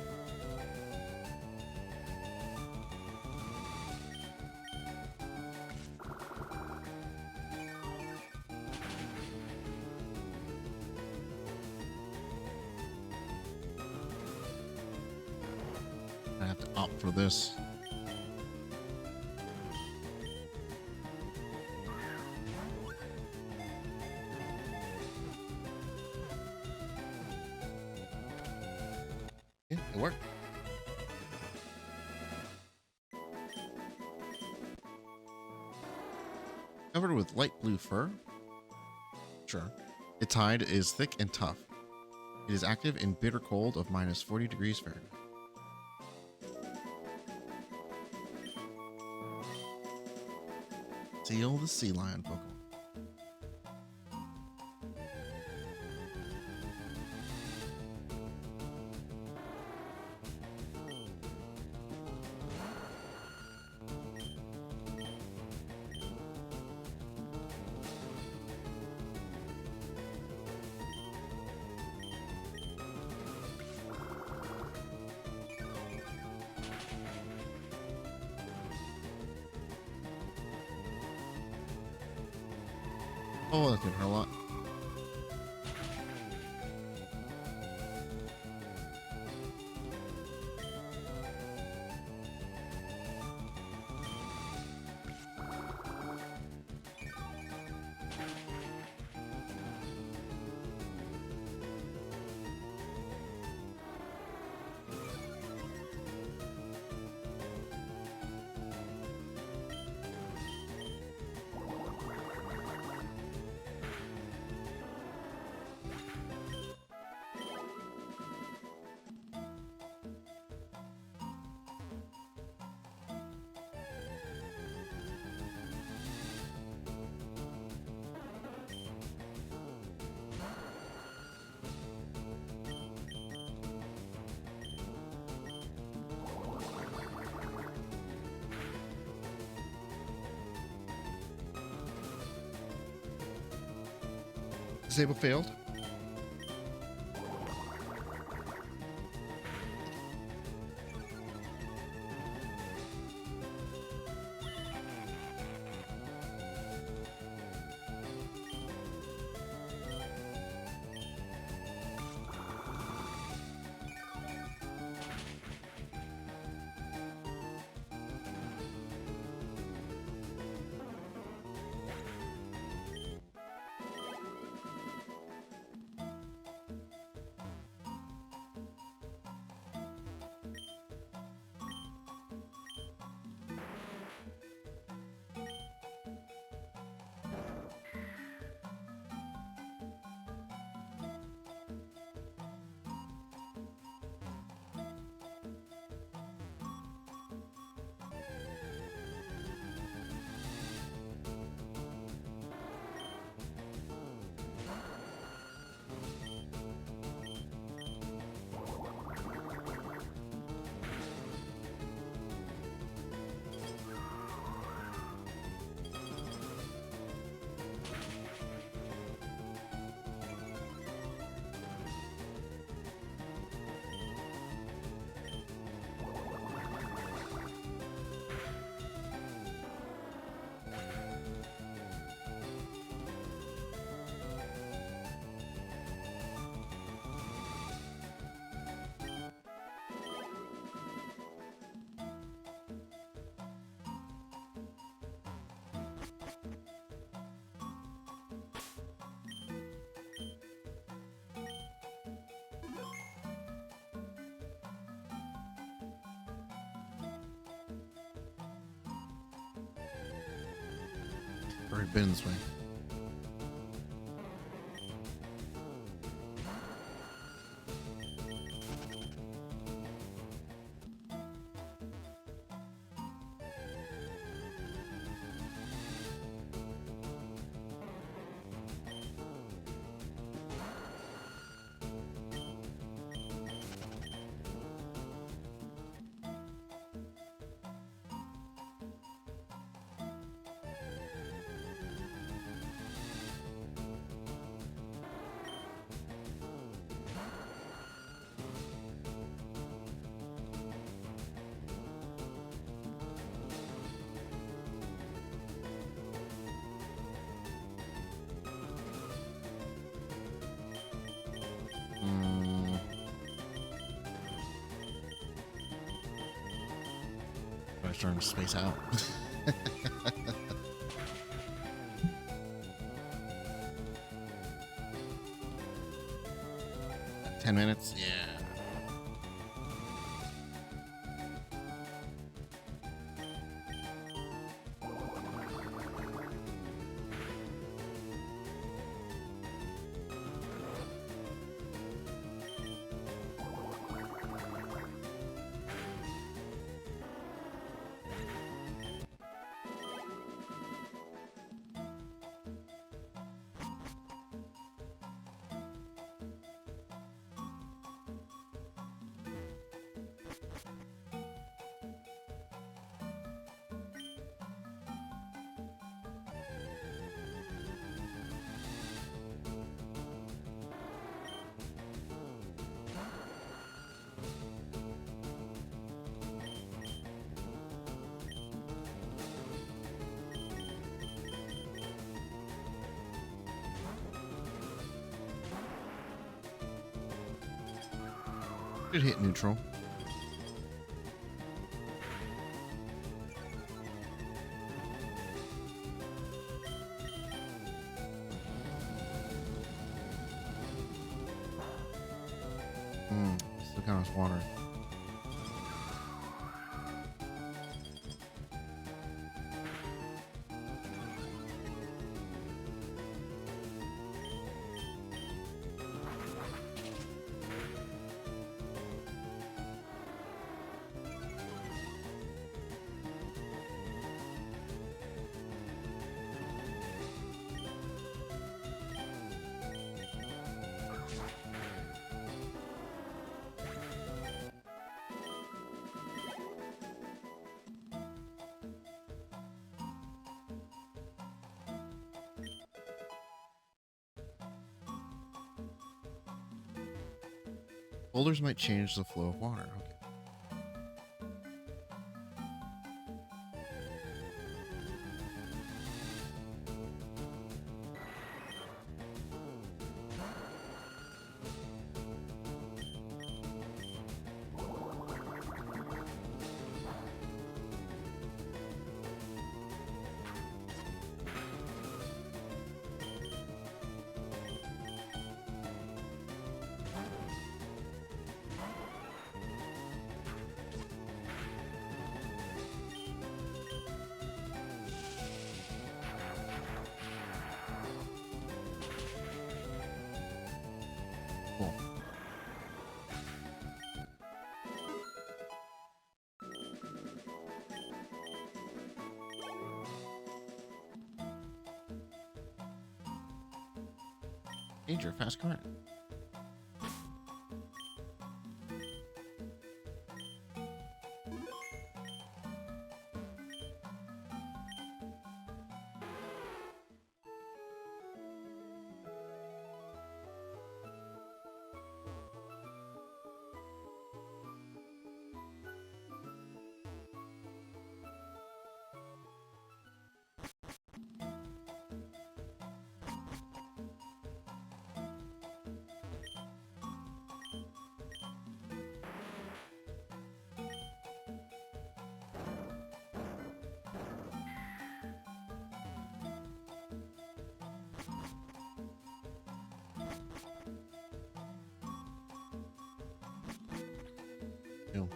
Speaker 1: I have to opt for this. Yeah, it worked. Covered with light blue fur. Sure. Its hide is thick and tough. It is active in bitter cold of minus 40 degrees Fahrenheit. Seal the sea lion Pokemon. Oh, that's gonna hurt a lot. Disable failed. Already been this way. Trying to space out. 10 minutes? Yeah. Should hit neutral. Still kind of water. Boulders might change the flow of water. Okay. Cool. Danger, fast current. Ew.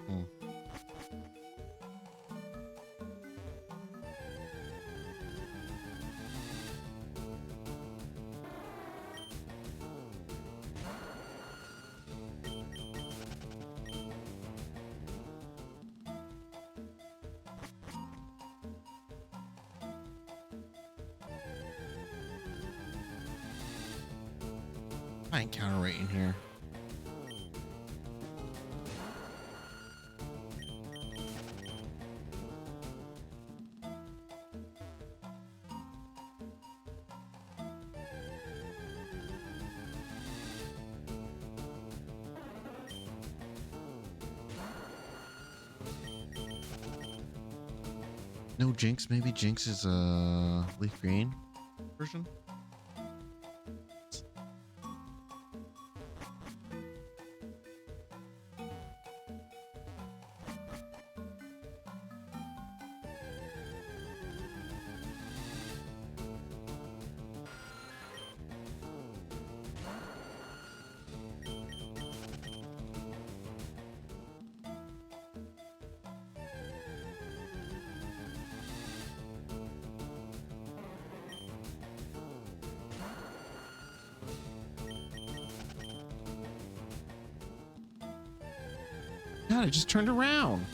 Speaker 1: I encounter right in here. No Jinx. Maybe Jinx is a leaf green version. God, it just turned around.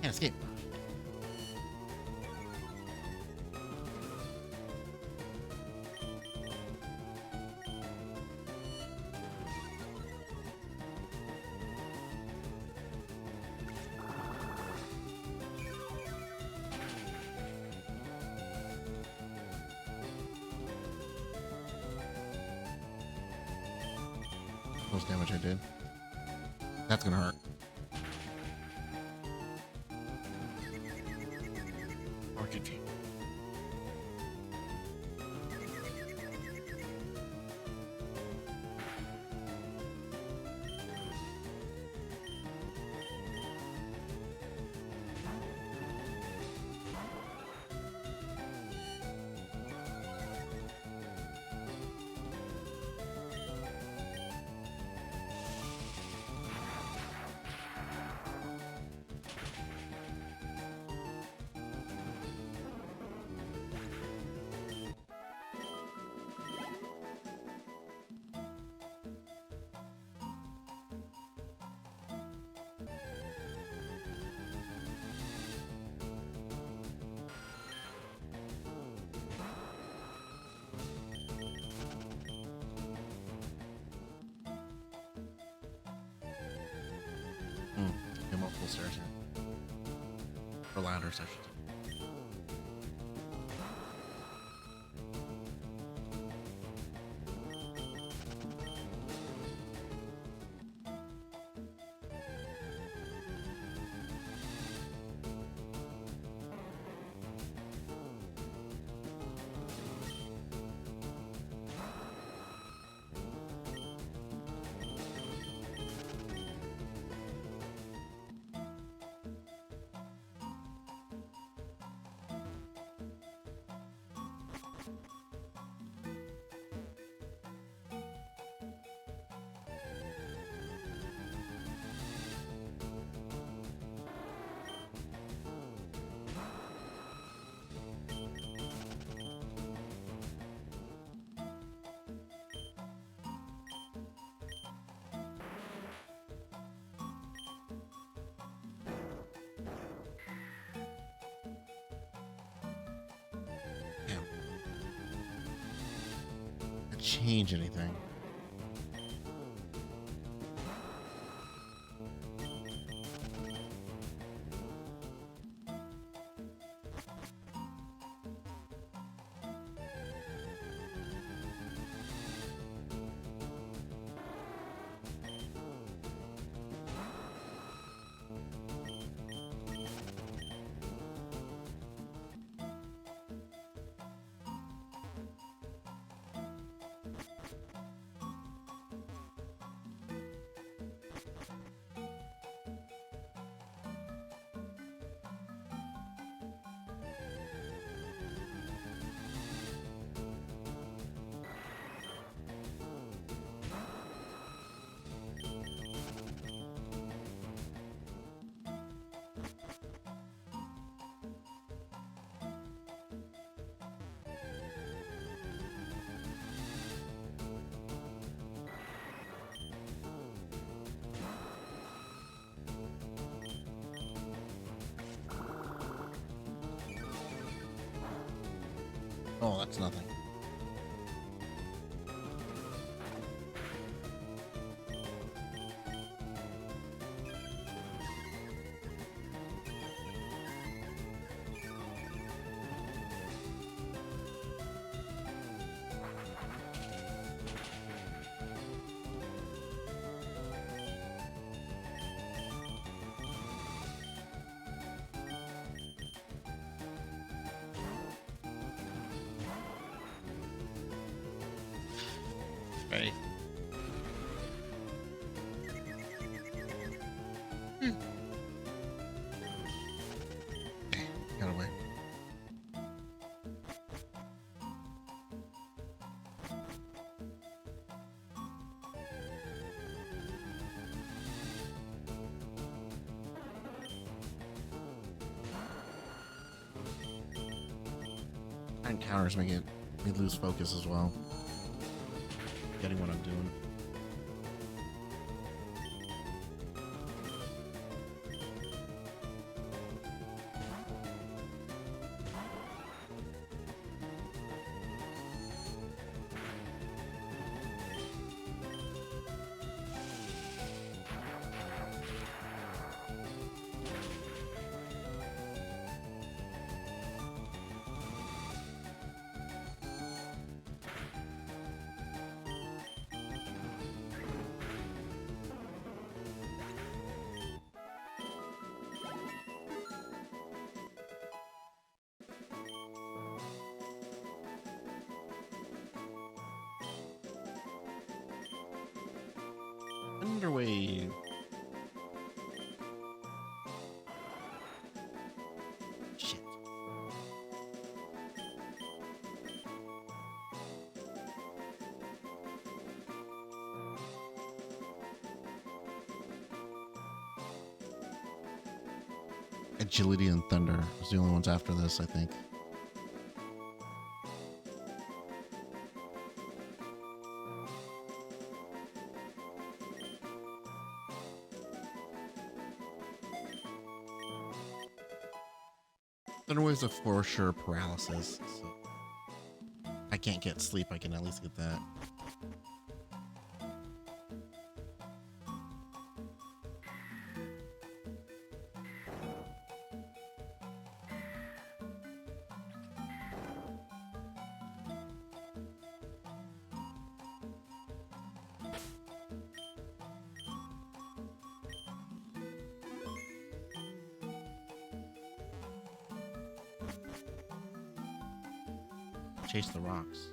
Speaker 1: Can't escape. How much damage I did. That's gonna hurt. RGG. Okay, multiple stairs here. Or ladders, I should say. Change anything. Oh, that's nothing. Right. Okay, got away. Encounters make me lose focus as well. Getting what I'm doing. Underwave. Shit. Agility and Thunder is the only ones after this, I think. Thunderwave's a for sure paralysis, so I can't get sleep, I can at least get that. Chase the rocks.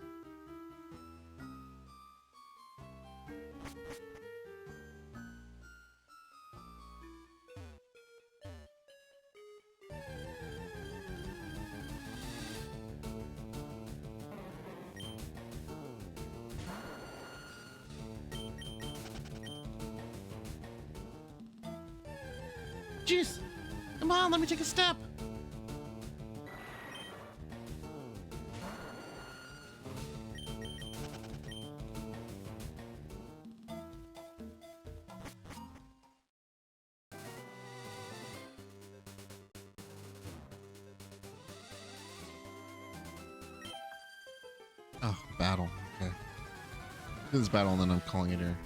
Speaker 1: Jeez! Come on, let me take a step! Oh, battle. Okay. Do this battle and then I'm calling it here.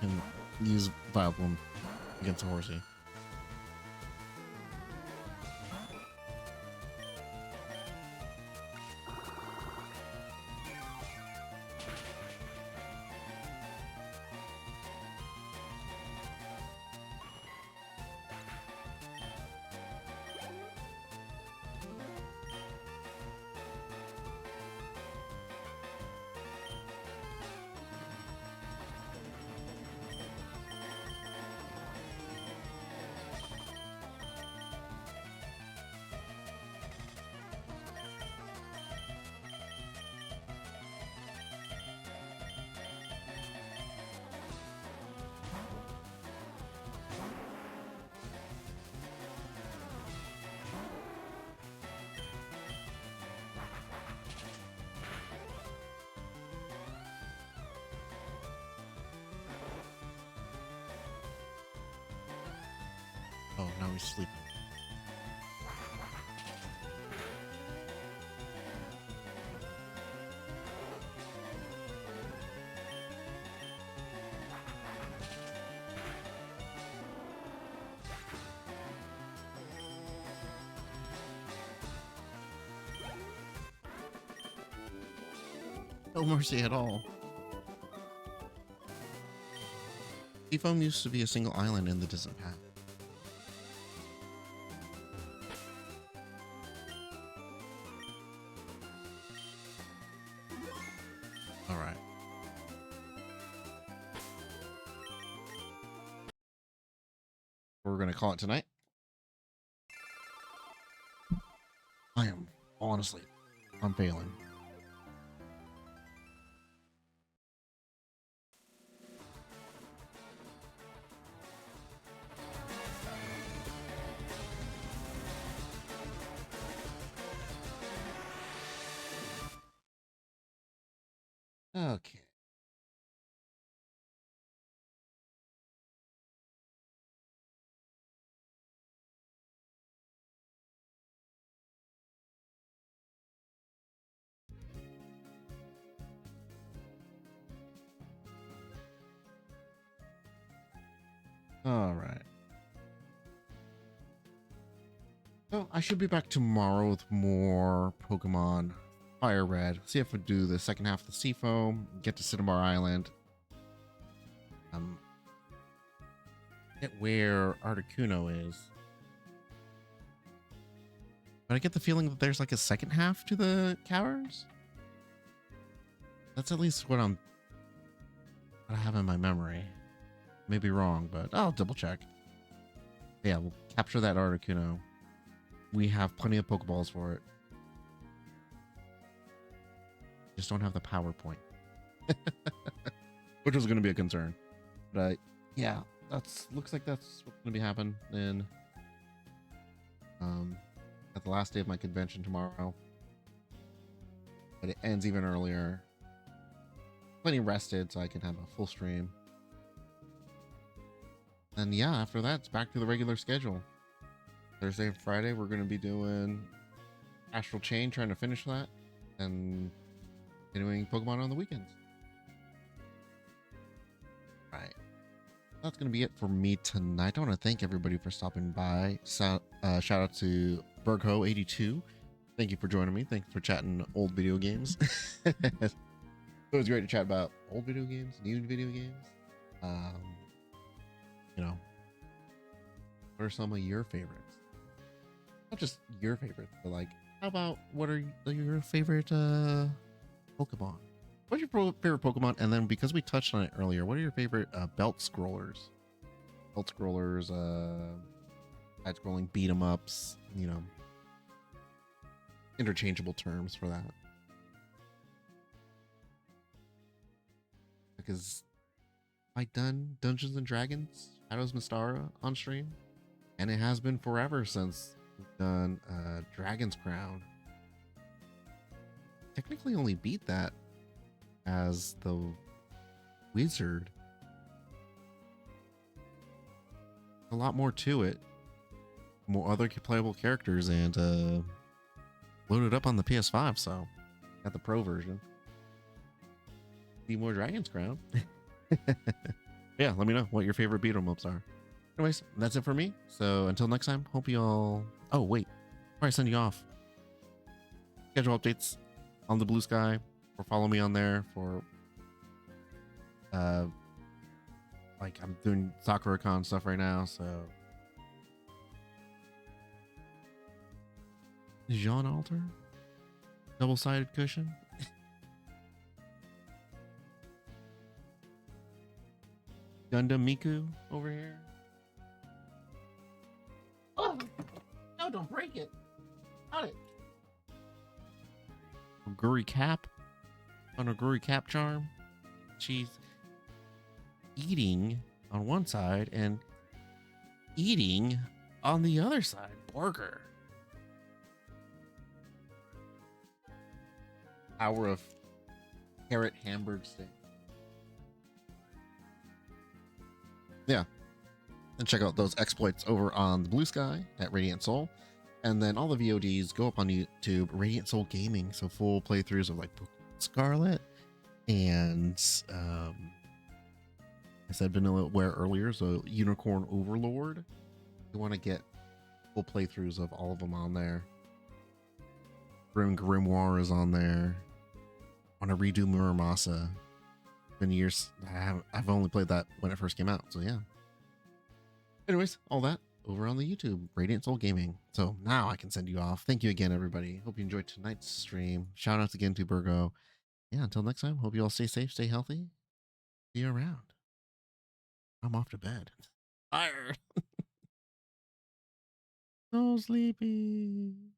Speaker 1: And use Vileplume against a Horsey. Oh, now he's sleeping. No mercy at all. Seafoam used to be a single island in the distant past. All right. We're going to call it tonight. I am honestly, I'm failing. Okay. All right. So I should be back tomorrow with more Pokemon FireRed. See if we do the second half of the Seafoam, get to Cinnabar Island. Get where Articuno is. But I get the feeling that there's like a second half to the caverns. That's at least what I have in my memory. Maybe wrong, but I'll double check. Yeah, we'll capture that Articuno. We have plenty of Pokeballs for it. Just don't have the PowerPoint. Which was going to be a concern. But yeah, looks like that's what's going to be happening. And at the last day of my convention tomorrow. But it ends even earlier. Plenty rested so I can have a full stream. And yeah, after that, it's back to the regular schedule. Thursday and Friday, we're going to be doing Astral Chain, trying to finish that. And continuing Pokemon on the weekends. Right. That's going to be it for me tonight. I want to thank everybody for stopping by. Shout out to Bergho82. Thank you for joining me. Thanks for chatting old video games. It was great to chat about old video games, new video games. You know, what are some of your favorites? Not just your favorites, but like, how about what are your favorite Pokemon? What's your favorite Pokemon? And then because we touched on it earlier, what are your favorite belt scrollers? Belt scrollers, side scrolling beat 'em ups, you know, interchangeable terms for that. Because I done Dungeons and Dragons Shadows Mystara on stream, and it has been forever since we've done Dragon's Crown. Technically only beat that as the wizard. A lot more to it, more other playable characters, and loaded up on the PS5, so got the pro version. Need more Dragon's Crown. Yeah, let me know what your favorite beat 'em ups are. Anyways, that's it for me. So until next time, hope you all. Oh wait, before I send you off, schedule updates on the Blue Sky, or follow me on there for like I'm doing SakuraCon stuff right now, so Jean Alter, double-sided cushion. Gundam Miku over here. Oh no! Don't break it. Got it. Guri Cap on a Guri Cap charm. She's eating on one side and eating on the other side. Burger. Hour of carrot hamburger steak. Yeah. and check out those exploits over on the Blue Sky at Radiant Soul. And then all the VODs go up on YouTube, Radiant Soul Gaming. So full playthroughs of like Pokemon Scarlet and I said Vanillaware earlier, so Unicorn Overlord. You want to get full playthroughs of all of them on there. Grim Grimoire is on there. Want to redo Muramasa. Been years. I've only played that when it first came out, so yeah. Anyways, all that over on the YouTube, Radiant Soul Gaming. So now I can send you off. Thank you again, everybody. Hope you enjoyed tonight's stream. Shout outs again to Burgo. Yeah, until next time, hope you all stay safe, stay healthy. See you around. I'm off to bed. Tired. So sleepy.